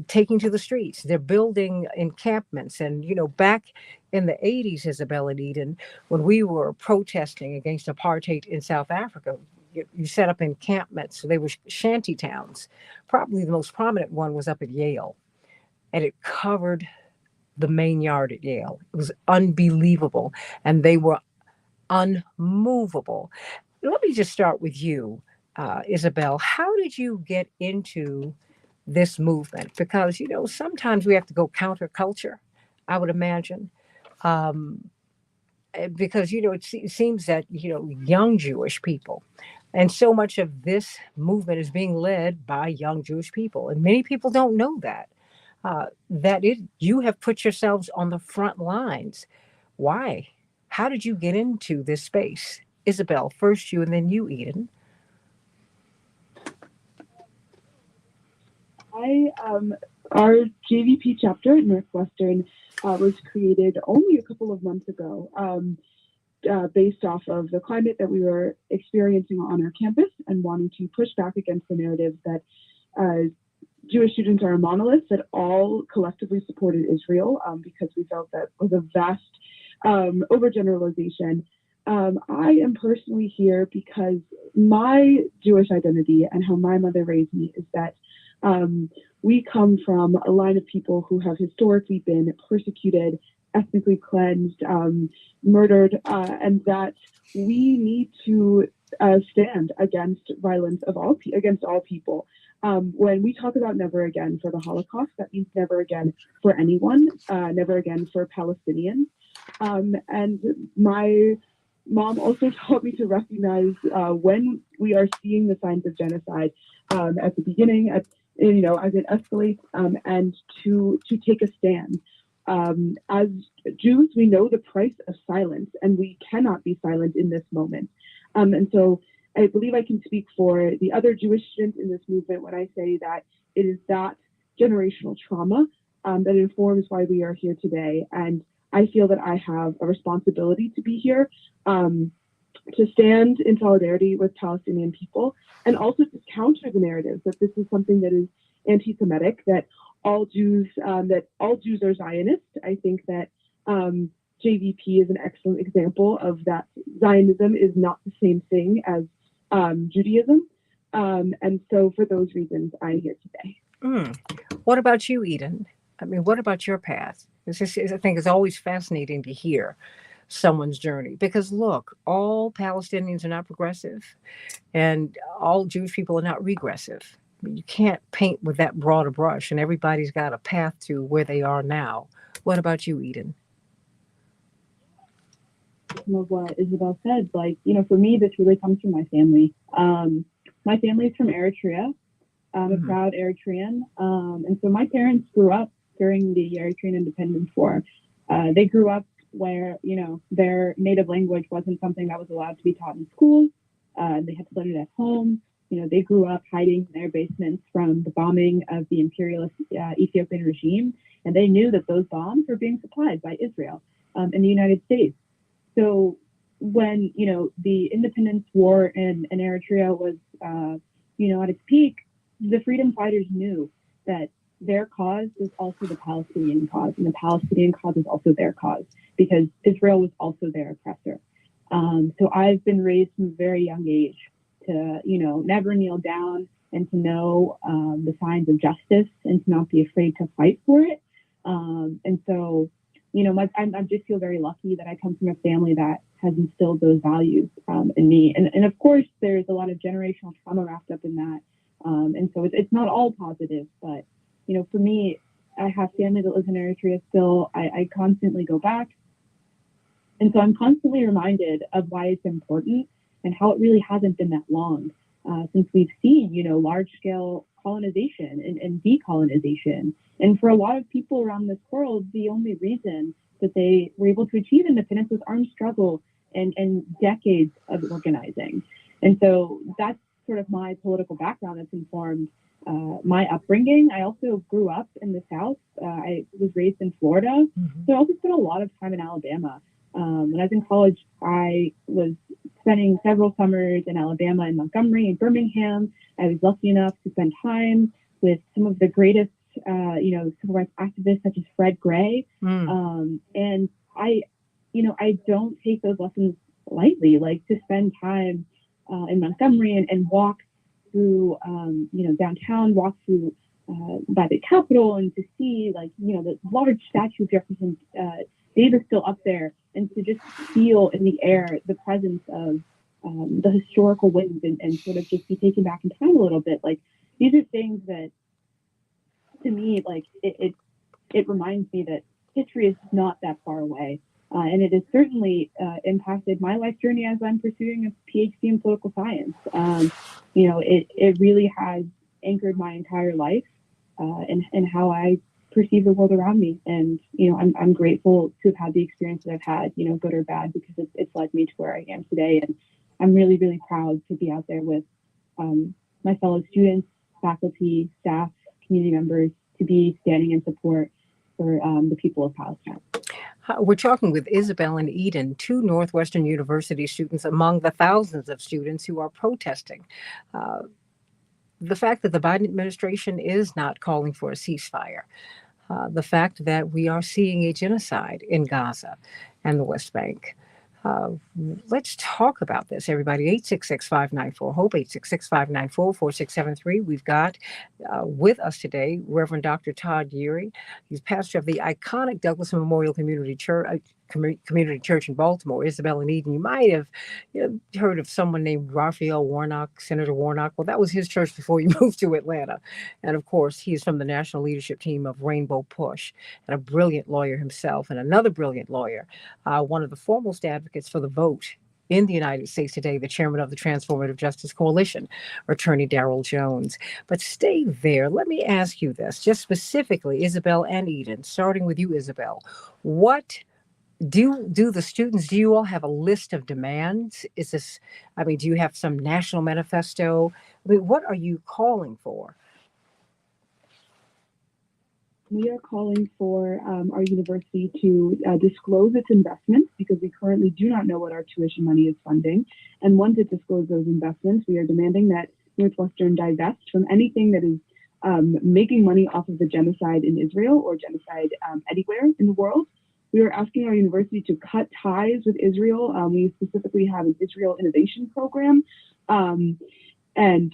taking to the streets. They're building encampments. And, back in the 80s, Isabel and Eden, when we were protesting against apartheid in South Africa, you set up encampments. So they were shanty towns. Probably the most prominent one was up at Yale, and it covered the main yard at Yale. It was unbelievable. And they were unmovable. Let me just start with you, Isabel. How did you get into this movement? Because, sometimes we have to go counterculture, I would imagine. Um, because, it seems that, young Jewish people, and so much of this movement is being led by young Jewish people. And many people don't know that you have put yourselves on the front lines. Why? How did you get into this space? Isabel, first you and then you, Eden. Our JVP chapter at Northwestern was created only a couple of months ago, based off of the climate that we were experiencing on our campus and wanting to push back against the narrative that Jewish students are a monolith, that all collectively supported Israel, because we felt that was a vast overgeneralization. I am personally here because my Jewish identity and how my mother raised me is that we come from a line of people who have historically been persecuted, ethnically cleansed, murdered, and that we need to stand against violence against all people. When we talk about never again for the Holocaust, that means never again for anyone, never again for Palestinians. And my mom also taught me to recognize when we are seeing the signs of genocide at the beginning, as it escalates, and to take a stand. As Jews, we know the price of silence, and we cannot be silent in this moment. And so I believe I can speak for the other Jewish students in this movement when I say that it is that generational trauma that informs why we are here today. And I feel that I have a responsibility to be here, to stand in solidarity with Palestinian people, and also to counter the narrative that this is something that is anti-Semitic, that all Jews are Zionist. I think that JVP is an excellent example of that. Zionism is not the same thing as Judaism, and so for those reasons, I'm here today. What about you, Eden? I mean, what about your path? I think it's always fascinating to hear someone's journey, because look, all Palestinians are not progressive, and all Jewish people are not regressive. I mean, you can't paint with that broader brush, and everybody's got a path to where they are now. What about you, Eden? Some of what Isabel said, for me, this really comes from my family. My family is from Eritrea. I'm a proud Eritrean. And so my parents grew up during the Eritrean Independence War. They grew up where, their native language wasn't something that was allowed to be taught in schools. They had to learn it at home. They grew up hiding in their basements from the bombing of the imperialist Ethiopian regime. And they knew that those bombs were being supplied by Israel and the United States. So when, the independence war in Eritrea was, at its peak, the freedom fighters knew that their cause was also the Palestinian cause, and the Palestinian cause is also their cause, because Israel was also their oppressor. So I've been raised from a very young age to, never kneel down, and to know the signs of justice, and to not be afraid to fight for it. And so, I just feel very lucky that I come from a family that has instilled those values in me. And of course, there's a lot of generational trauma wrapped up in that. And so it's not all positive, but, for me, I have family that lives in Eritrea still. I constantly go back. And so I'm constantly reminded of why it's important and how it really hasn't been that long since we've seen, large scale colonization and decolonization. And for a lot of people around this world, the only reason that they were able to achieve independence was armed struggle and decades of organizing. And so that's sort of my political background that's informed my upbringing. I also grew up in the South. I was raised in Florida. Mm-hmm. So I also spent a lot of time in Alabama. When I was in college, I was spending several summers in Alabama, in Montgomery, and Birmingham. I was lucky enough to spend time with some of the greatest, civil rights activists such as Fred Gray. And I don't take those lessons lightly. Like to spend time in Montgomery and walk through, downtown, walk through by the Capitol, and to see the large statue of Jefferson Davis still up there, and to just feel in the air the presence of the historical winds and sort of just be taken back in time a little bit. Like these are things that, to me, it reminds me that history is not that far away. And it has certainly impacted my life journey as I'm pursuing a PhD in political science. It really has anchored my entire life and how I perceive the world around me. And, I'm grateful to have had the experience that I've had, good or bad, because it's led me to where I am today. And I'm really, really proud to be out there with my fellow students, faculty, staff, community members, to be standing in support for the people of Palestine. We're talking with Isabel and Eden, two Northwestern University students among the thousands of students who are protesting the fact that the Biden administration is not calling for a ceasefire, the fact that we are seeing a genocide in Gaza and the West Bank. Let's talk about this, everybody. 866-594-HOPE, 866-594-4673. We've got with us today Reverend Dr. Todd Yeary. He's pastor of the iconic Douglas Memorial Community Church in Baltimore. Isabel and Eden, you might have heard of someone named Raphael Warnock, Senator Warnock. Well, that was his church before he moved to Atlanta. And of course, he's from the national leadership team of Rainbow Push, and a brilliant lawyer himself, and another brilliant lawyer, one of the foremost advocates for the vote in the United States today, the chairman of the Transformative Justice Coalition, Attorney Darrell Jones. But stay there. Let me ask you this, just specifically, Isabel and Eden, starting with you, Isabel. What do the students, do you all have a list of demands? Do you have some national manifesto? What are you calling for? We are calling for our university to disclose its investments, because we currently do not know what our tuition money is funding. And once it discloses those investments, we are demanding that Northwestern divest from anything that is making money off of the genocide in Israel or genocide anywhere in the world. We are asking our university to cut ties with Israel. We specifically have an Israel Innovation Program, and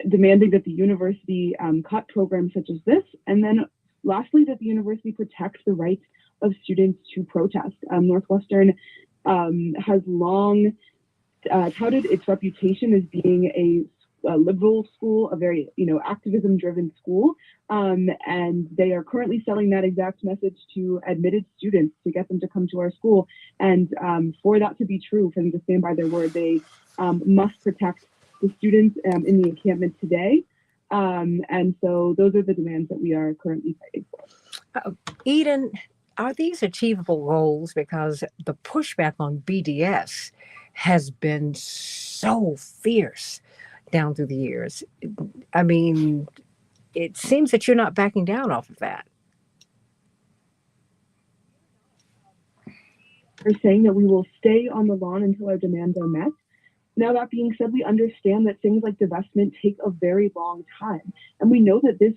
demanding that the university cut programs such as this. And then lastly, that the university protects the rights of students to protest. Northwestern has long touted its reputation as being a liberal school, a very activism-driven school, and they are currently selling that exact message to admitted students to get them to come to our school. And for that to be true, for them to stand by their word, they must protect the students in the encampment today. And so those are the demands that we are currently fighting for. Eden, are these achievable goals? Because the pushback on BDS has been so fierce down through the years. It seems that you're not backing down off of that. We're saying that we will stay on the lawn until our demands are met. Now, that being said, we understand that things like divestment take a very long time. And we know that this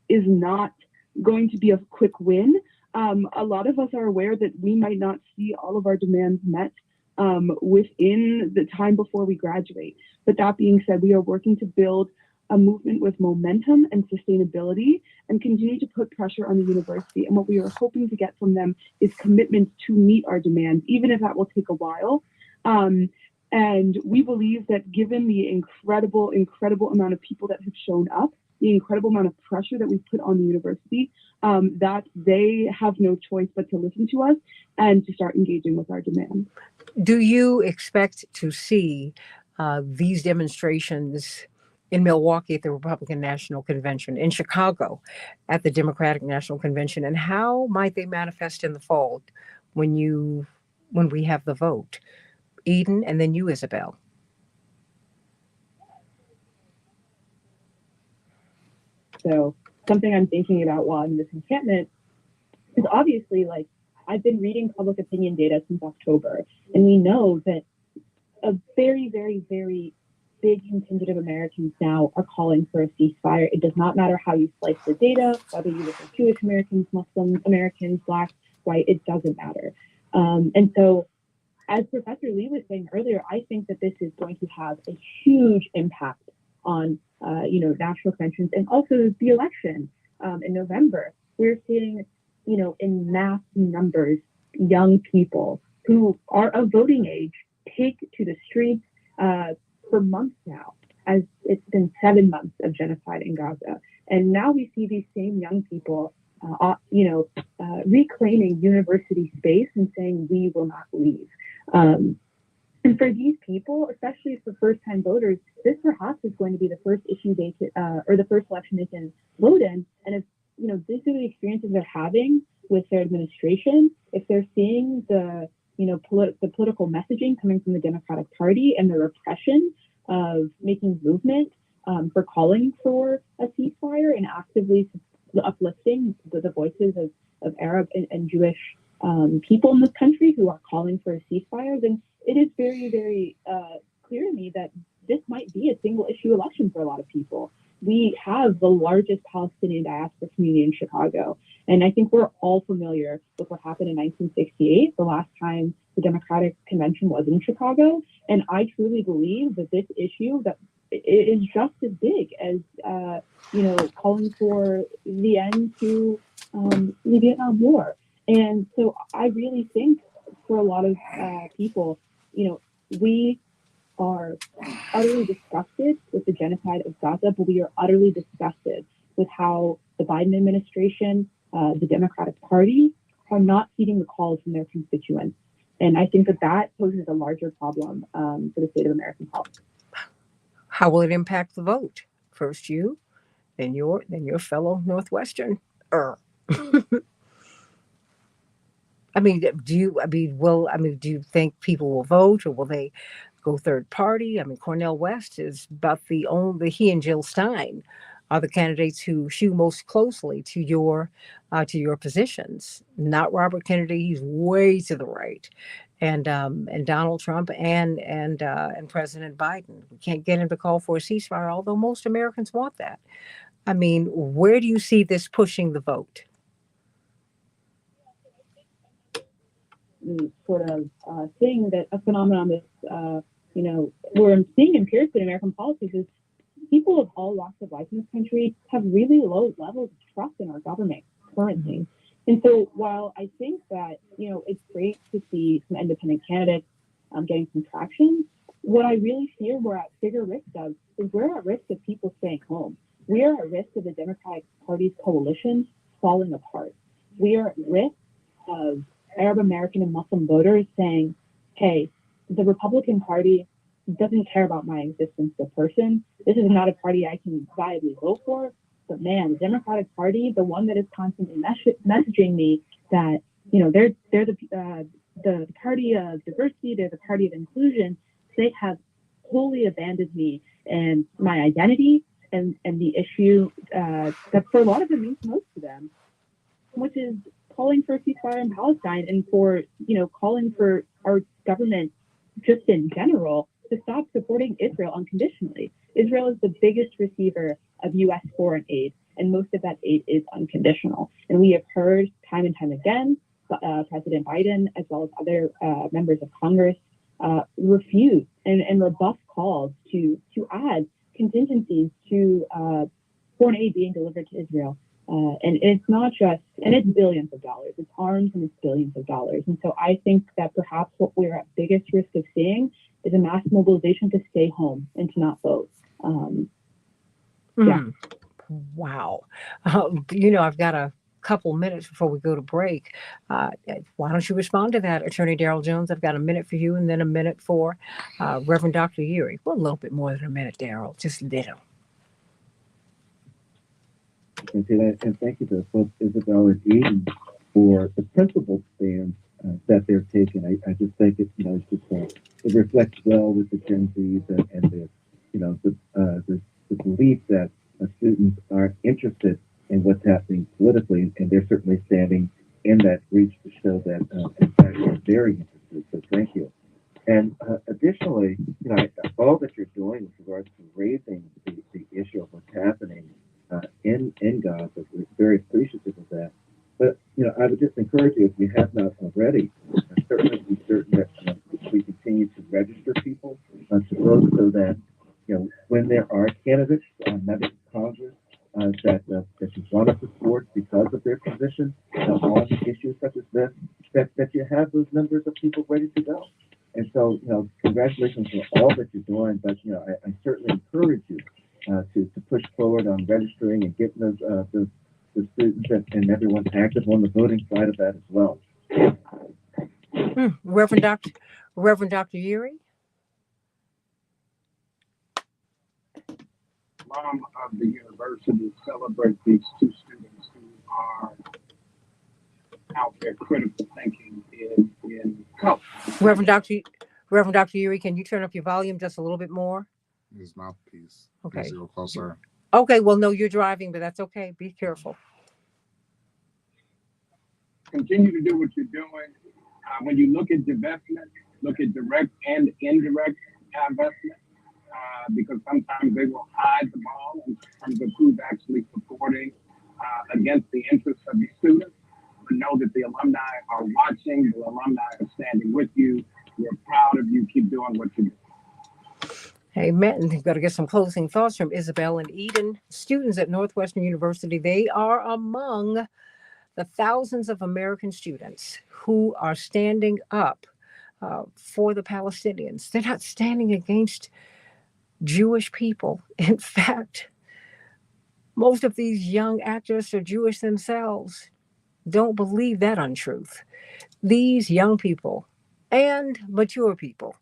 is not going to be a quick win. A lot of us are aware that we might not see all of our demands met within the time before we graduate. But that being said, we are working to build a movement with momentum and sustainability, and continue to put pressure on the university. And what we are hoping to get from them is commitment to meet our demands, even if that will take a while. And we believe that given the incredible amount of people that have shown up, the incredible amount of pressure that we've put on the university, that they have no choice but to listen to us and to start engaging with our demands. Do you expect to see these demonstrations in Milwaukee at the Republican National Convention, in Chicago at the Democratic National Convention, and how might they manifest in the fall when we have the vote? Eden, and then you, Isabel. So something I'm thinking about while I'm in this encampment is obviously, like, I've been reading public opinion data since October, and we know that a very, very, very big contingent of Americans now are calling for a ceasefire. It does not matter how you slice the data, whether you look at Jewish Americans, Muslim Americans, Black, white, it doesn't matter. And so, as Professor Lee was saying earlier, I think that this is going to have a huge impact on, national conventions and also the election in November. We're seeing, in mass numbers, young people who are of voting age take to the streets for months now, as it's been 7 months of genocide in Gaza. And now we see these same young people, reclaiming university space and saying, we will not leave. And for these people, especially for first-time voters, this perhaps is going to be the first issue they can, or the first election they can vote in. And if, this is the experiences they're having with their administration, if they're seeing the political messaging coming from the Democratic Party and the repression of making movement for calling for a ceasefire and actively uplifting the voices of Arab and Jewish people in this country who are calling for a ceasefire, then it is very, very clear to me that this might be a single issue election for a lot of people. We have the largest Palestinian diaspora community in Chicago. And I think we're all familiar with what happened in 1968, the last time the Democratic Convention was in Chicago. And I truly believe that this issue that is just as big as, calling for the end to the Vietnam War. And so I really think for a lot of people, we are utterly disgusted with the genocide of Gaza, but we are utterly disgusted with how the Biden administration, the Democratic Party, are not heeding the calls from their constituents. And I think that poses a larger problem for the state of American politics. How will it impact the vote? First you, then your fellow Northwestern. Do you think people will vote, or will they go third party? Cornel West is about he and Jill Stein are the candidates who shoe most closely to your positions. Not Robert Kennedy; he's way to the right, and Donald Trump and President Biden. We can't get him to call for a ceasefire, although most Americans want that. Where do you see this pushing the vote? Sort of seeing that a phenomenon that we're seeing empirically in American politics is people of all walks of life in this country have really low levels of trust in our government currently. And so while I think that it's great to see some independent candidates getting some traction, what I really fear we're at bigger risk of is we're at risk of people staying home. We are at risk of the Democratic Party's coalition falling apart. We are at risk of Arab American and Muslim voters saying, hey, the Republican Party doesn't care about my existence as a person. This is not a party I can viably vote for. But man, the Democratic Party, the one that is constantly messaging me that, they're the party of diversity, they're the party of inclusion, they have wholly abandoned me and my identity and the issue that for a lot of them means most to them, which is calling for a ceasefire in Palestine and for, calling for our government just in general to stop supporting Israel unconditionally. Israel is the biggest receiver of U.S. foreign aid, and most of that aid is unconditional. And we have heard time and time again, President Biden, as well as other members of Congress, refuse and rebuff calls to add contingencies to foreign aid being delivered to Israel. And it's not just, and it's billions of dollars. It's arms and it's billions of dollars. And so I think that perhaps what we're at biggest risk of seeing is a mass mobilization to stay home and to not vote. Yeah. Wow. I've got a couple minutes before we go to break. Why don't you respond to that, Attorney Darrell Jones? I've got a minute for you and then a minute for Reverend Dr. Urey. Well, a little bit more than a minute, Darrell, just little. And thank you to both Isabel and Eden for the principled stand that they're taking. I just think it, it's just it reflects well with the Gen Zs and the belief that students are interested in what's happening politically, and they're certainly standing in that reach to show that in fact they're very interested. So thank you. And additionally, all that you're doing with regards to raising the issue of what's happening in Gaza, we're very appreciative of that. But I would just encourage you, if you have not already, certainly be certain that we continue to register people to vote, so that when there are candidates, members of Congress that you want to support because of their position on issues such as this, that you have those numbers of people ready to go. And so, congratulations on all that you're doing. But I certainly encourage you to push forward on registering and getting the students and everyone active on the voting side of that as well. Reverend Dr. Urey? Mom of the university celebrate these two students who are out there critical thinking in color. Reverend Dr. Urey, can you turn up your volume just a little bit more? His mouthpiece. Okay. Please go closer. Okay, well, no, you're driving, but that's okay. Be careful. Continue to do what you're doing. When you look at divestment, look at direct and indirect investment, because sometimes they will hide the ball in terms of who's actually supporting against the interests of the students. But know that the alumni are watching, the alumni are standing with you. We're proud of you. Keep doing what you do. Amen. We've got to get some closing thoughts from Isabel and Eden. Students at Northwestern University, they are among the thousands of American students who are standing up for the Palestinians. They're not standing against Jewish people. In fact, most of these young activists are Jewish themselves. Don't believe that untruth. These young people and mature people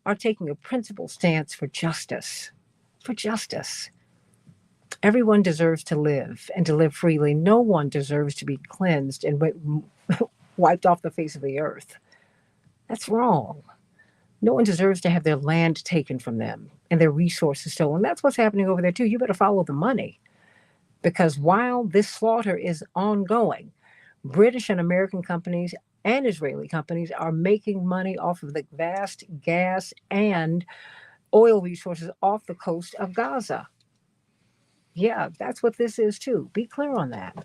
are taking a principled stance for justice. For justice. Everyone deserves to live and to live freely. No one deserves to be cleansed and wiped off the face of the earth. That's wrong. No one deserves to have their land taken from them and their resources stolen. That's what's happening over there too. You better follow the money, because while this slaughter is ongoing, British and American companies and Israeli companies are making money off of the vast gas and oil resources off the coast of Gaza. Yeah, that's what this is too. Be clear on that.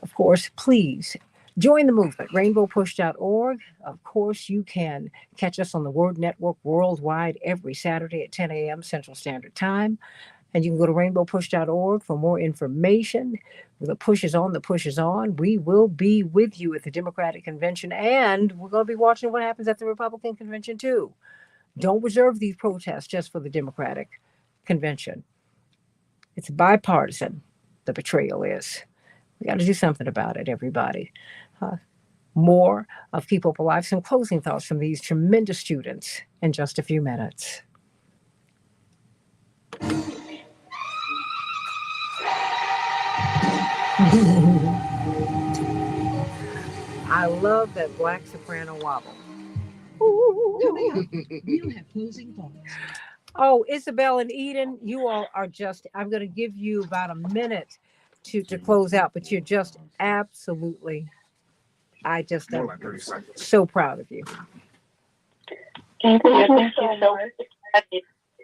Of course, please join the movement, rainbowpush.org. Of course, you can catch us on the Word Network worldwide every Saturday at 10 a.m. Central Standard Time. And you can go to rainbowpush.org for more information. The push is on, the push is on. We will be with you at the Democratic Convention, and we're going to be watching what happens at the Republican Convention too. Don't reserve these protests just for the Democratic Convention. It's bipartisan, the betrayal is. We got to do something about it, everybody. More of Keep Hope Alive, some closing thoughts from these tremendous students in just a few minutes. I love that black soprano wobble. Coming up, we'll have closing thoughts. Oh, Isabel and Eden, you all are just, I'm going to give you about a minute to close out, but you're just absolutely, I just am so proud of you. Thank you so much.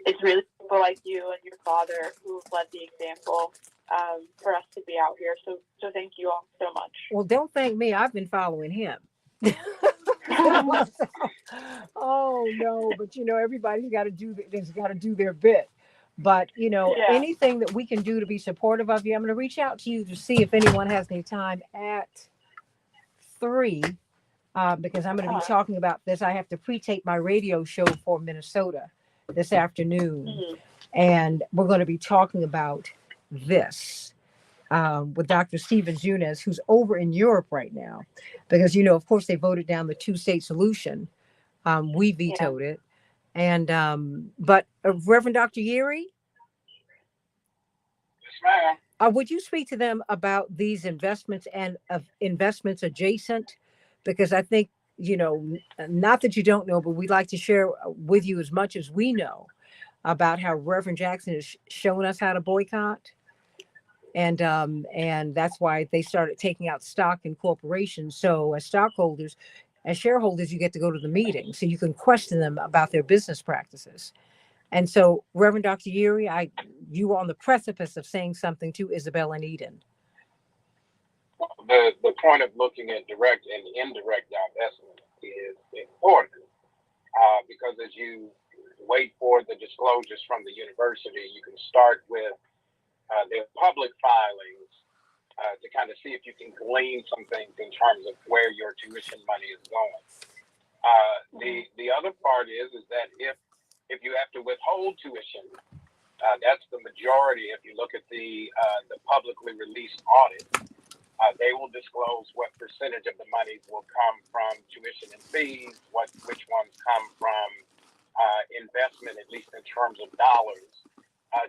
It's really people like you and your father who led the example for us to be out here. So thank you all so much. Well, don't thank me. I've been following him. Oh no, but everybody's got to do their bit. But anything that we can do to be supportive of you, I'm going to reach out to you to see if anyone has any time at 3, because I'm going to be talking about this. I have to pre-tape my radio show for Minnesota this afternoon, and we're going to be talking about this. with Dr. Steven Zunes, who's over in Europe right now, because, of course, they voted down the two-state solution. We vetoed it. And, but Reverend Dr. Yeary, Yes, ma'am. would you speak to them about these investments and of investments adjacent? Because I think, not that you don't know, but we'd like to share with you as much as we know about how Reverend Jackson has shown us how to boycott. And that's why they started taking out stock in corporations. So as stockholders, as shareholders, you get to go to the meeting so you can question them about their business practices. And so, Reverend Dr. Yeary, you were on the precipice of saying something to Isabel and Eden. The point of looking at direct and indirect divestment is important because as you wait for the disclosures from the university, you can start with their public filings to kind of see if you can glean some things in terms of where your tuition money is going. The other part is that if you have to withhold tuition, that's the majority. If you look at the publicly released audit, they will disclose what percentage of the money will come from tuition and fees, which ones come from investment, at least in terms of dollars,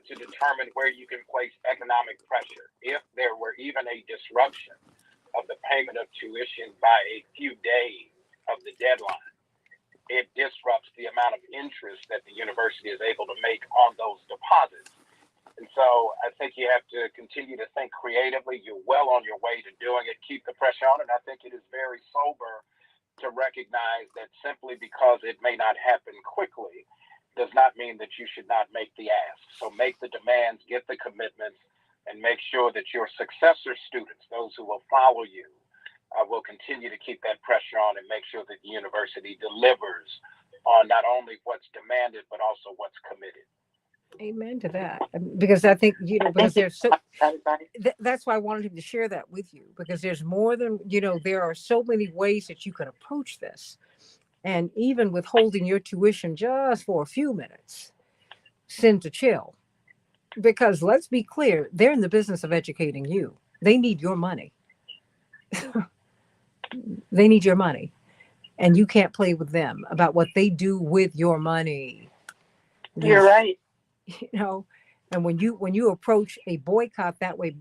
to determine where you can place economic pressure. If there were even a disruption of the payment of tuition by a few days of the deadline, it disrupts the amount of interest that the university is able to make on those deposits. And so I think you have to continue to think creatively. You're well on your way to doing it. Keep the pressure on. And I think it is very sober to recognize that simply because it may not happen quickly does not mean that you should not make the ask. So make the demands, get the commitments, and make sure that your successor students, those who will follow you, will continue to keep that pressure on and make sure that the university delivers on not only what's demanded, but also what's committed. Amen to that. Because I think, because there's so, that's why I wanted him to share that with you, because there's more than, there are so many ways that you can approach this. And even withholding your tuition just for a few minutes sends a chill. Because let's be clear, they're in the business of educating you. They need your money. They need your money. And you can't play with them about what they do with your money. You're right. And when you approach a boycott that way,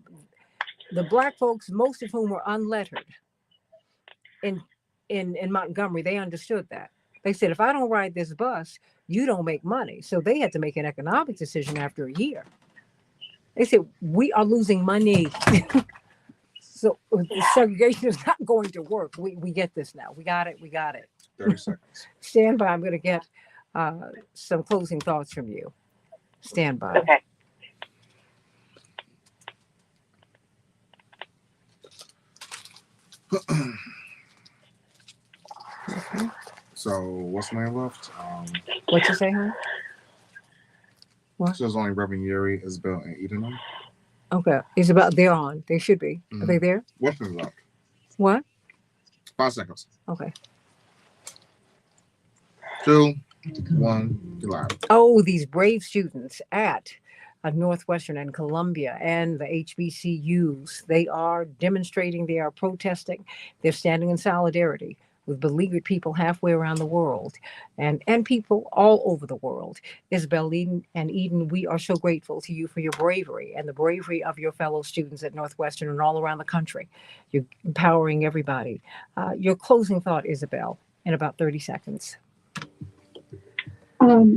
the Black folks, most of whom were unlettered in Montgomery, they understood that. They said, if I don't ride this bus, you don't make money. So they had to make an economic decision after a year. They said, we are losing money. So the segregation is not going to work. We get this now. We got it. 30 seconds. Stand by. I'm going to get some closing thoughts from you. Stand by. Okay. So what's the name left? What you say, huh? What? So there's only Reverend Yeary, Isabel, and Eden on. Okay. It's about they're on. They should be. Are they there? What's been left? What? 5 seconds. Okay. 2, 1, you're live. Oh, these brave students at Northwestern and Columbia and the HBCUs, they are demonstrating, they are protesting, they're standing in solidarity with beleaguered people halfway around the world and people all over the world. Isabel and Eden, we are so grateful to you for your bravery and the bravery of your fellow students at Northwestern and all around the country. You're empowering everybody. Your closing thought, Isabel, in about 30 seconds.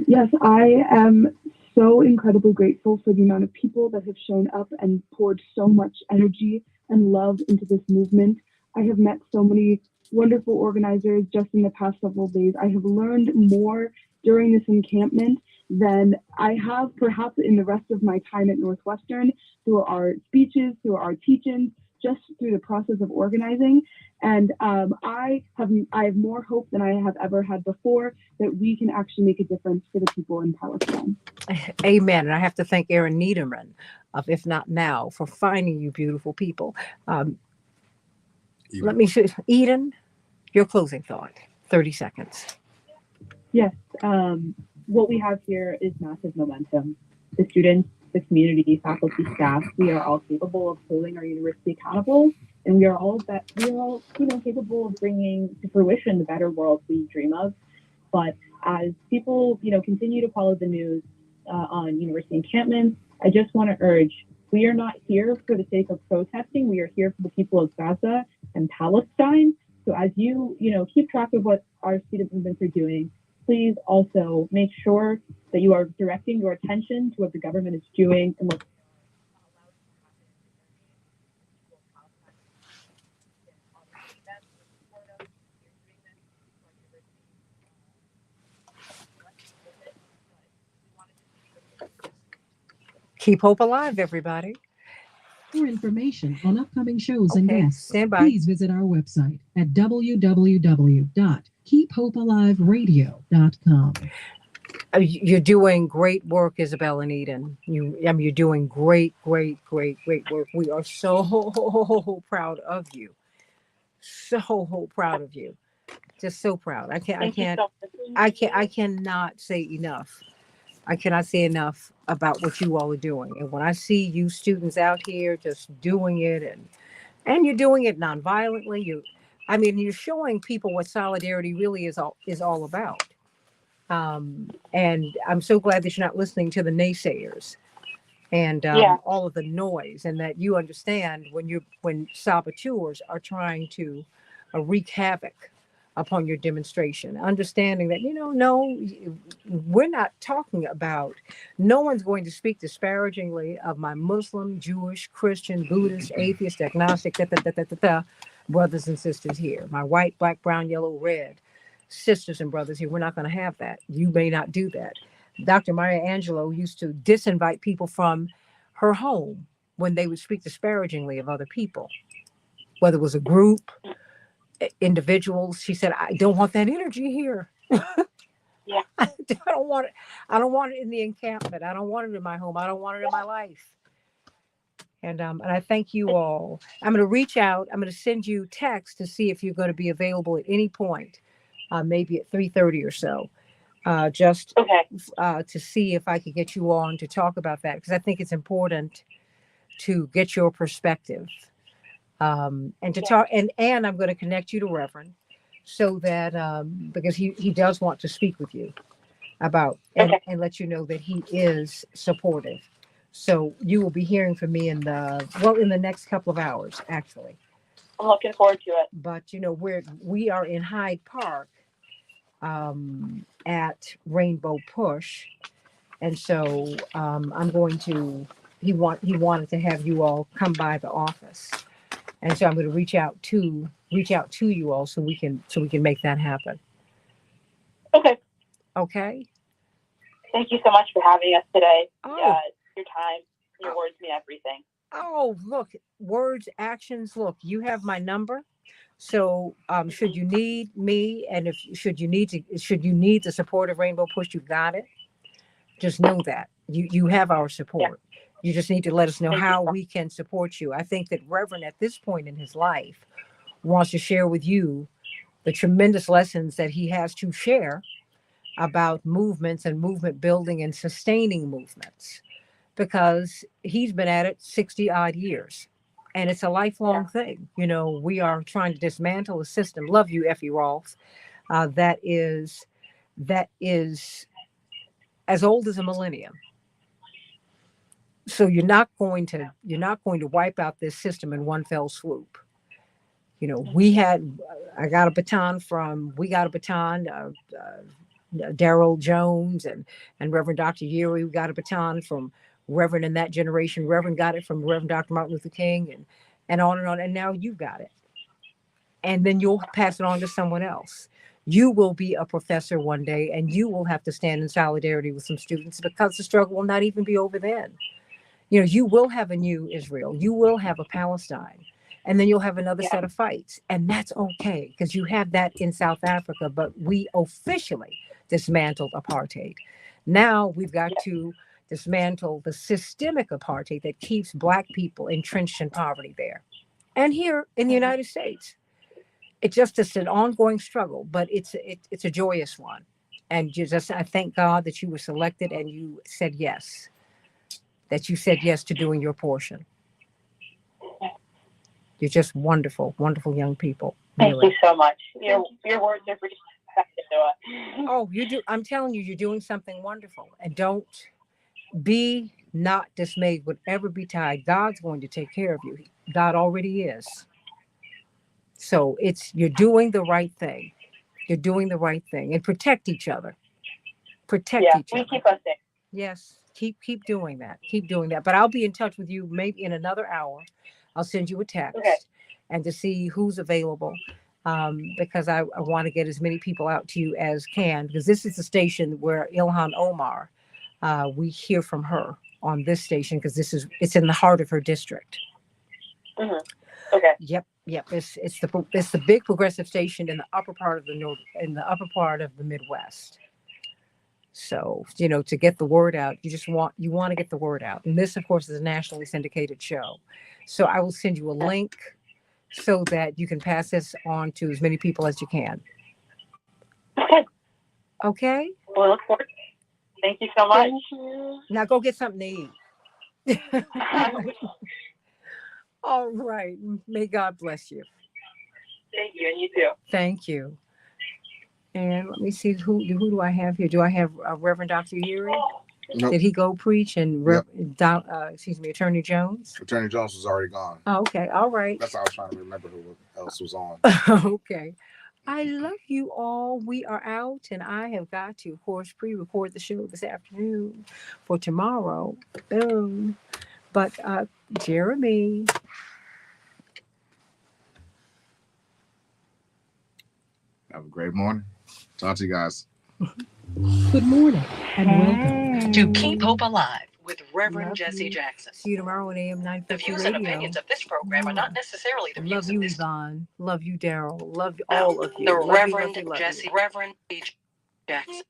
Yes, I am so incredibly grateful for the amount of people that have shown up and poured so much energy and love into this movement. I have met so many wonderful organizers just in the past several days. I have learned more during this encampment than I have perhaps in the rest of my time at Northwestern through our speeches, through our teach-ins, just through the process of organizing. And I have more hope than I have ever had before that we can actually make a difference for the people in Palestine. Amen. And I have to thank Aaron Niederman of If Not Now for finding you beautiful people. Let me show Eden, your closing thought, 30 seconds. Yes. What we have here is massive momentum. The students the community, faculty, staff, we are all capable of holding our university accountable, and we are all, capable of bringing to fruition the better world we dream of. But as people, continue to follow the news on university encampments, I just want to urge, we are not here for the sake of protesting. We are here for the people of Gaza and Palestine. So as you, keep track of what our student movements are doing, please also make sure that you are directing your attention to what the government is doing and what Keep hope alive, everybody. For information on upcoming shows and Okay, guests, stand by. please visit our website at www.keephopealiveradio.com. You're doing great work, Isabel and Eden. You're doing great work. We are so proud of you. So proud of you. Just so proud. I cannot say enough. I cannot say enough about what you all are doing. And when I see you students out here just doing it, and you're doing it nonviolently, you're showing people what solidarity really is all about. And I'm so glad that you're not listening to the naysayers and all of the noise, and that you understand when saboteurs are trying to wreak havoc upon your demonstration, understanding that no, we're not talking about, no one's going to speak disparagingly of my Muslim, Jewish, Christian, Buddhist, atheist, agnostic brothers and sisters here, my white, black, brown, yellow, red sisters and brothers here. We're not going to have that. You may not do that. Dr. Maya Angelou used to disinvite people from her home when they would speak disparagingly of other people, whether it was a group, individuals. She said, I don't want that energy here. Yeah. I don't want it. I don't want it in the encampment. I don't want it in my home. I don't want it in my life. And I thank you all. I'm going to reach out. I'm going to send you text to see if you're going to be available at any point, maybe at 3:30 or so. Just to see if I could get you on to talk about that, because I think it's important to get your perspective, and to talk. And I'm going to connect you to Reverend, so that because he does want to speak with you about and let you know that he is supportive. So you will be hearing from me in the next couple of hours, actually. I'm looking forward to it. But we are in Hyde Park, at Rainbow Push, and so I'm going to. He wanted to have you all come by the office, and so I'm going to reach out to you all so we can make that happen. Okay. Okay. Thank you so much for having us today. Oh. Your time, your words mean everything. Oh, look, words, actions. Look, you have my number. So should you need me, and should you need the support of Rainbow Push, you got it. Just know that you have our support. Yeah. You just need to let us know how we can support you. I think that Reverend at this point in his life wants to share with you the tremendous lessons that he has to share about movements and movement building and sustaining movements, because he's been at it 60 odd years. And it's a lifelong thing. We are trying to dismantle a system. Love you, Effie Rolfe. That is as old as a millennium. So you're not going to wipe out this system in one fell swoop. We got a baton. Daryl Jones and Reverend Dr. Yeary. We got a baton from Reverend in that generation. Reverend got it from Reverend Dr. Martin Luther King, and on and on. And now you've got it. And then you'll pass it on to someone else. You will be a professor one day, and you will have to stand in solidarity with some students, because the struggle will not even be over then. You will have a new Israel. You will have a Palestine. And then you'll have another set of fights. And that's okay, because you have that in South Africa. But we officially dismantled apartheid. Now we've got to dismantle the systemic apartheid that keeps Black people entrenched in poverty there. And here in the United It's just an ongoing struggle, but it's a joyous one. And I thank God that you were selected and you said yes. that you said yes to doing your portion. You're just wonderful, wonderful young people. Thank Really. you so much. Your words are really effective to us. Oh, you do. I'm telling you, you're doing something wonderful. And don't be not dismayed. Whatever betide, God's going to take care of you. God already is. So you're doing the right thing. You're doing the right thing, and protect each other. Protect each We other. keep us safe. Yes, keep doing that. Keep doing that. But I'll be in touch with you maybe in another hour. I'll send you a text Okay. and to see who's available, because I want to get as many people out to you as can, because this is the station where Ilhan Omar, we hear from her on this station, because it's in the heart of her district. Mm-hmm. Okay. Yep. It's the big progressive station in the upper part of the Midwest. So, to get the word out, you want to get the word out. And this, of course, is a nationally syndicated show. So I will send you a link so that you can pass this on to as many people as you can. Okay. Okay? We'll look forward. Thank you so much. Thank you. Now go get something to eat. All right. May God bless you. Thank you, and you too. Thank you. And let me see, who do I have here? Do I have Reverend Dr. Yuri? Nope. Did he go preach? And Yep. Attorney Jones? Attorney Jones was already gone. Oh, okay. All right. That's how I was trying to remember who else was on. Okay. I love you all. We are out, and I have got to, of course, pre-record the show this afternoon for tomorrow. Boom. But Jeremy. Have a great morning. Talk to you guys. Good morning and welcome to Hey. Keep Hope Alive with Reverend Love Jesse you. Jackson. See you tomorrow on AM 950 The views and radio. opinions of this program are not necessarily the Love views you, of this. Yvonne. Love you, Daryl. Love all of you. The Love you, Reverend love you, love you. Jesse, Reverend Jackson.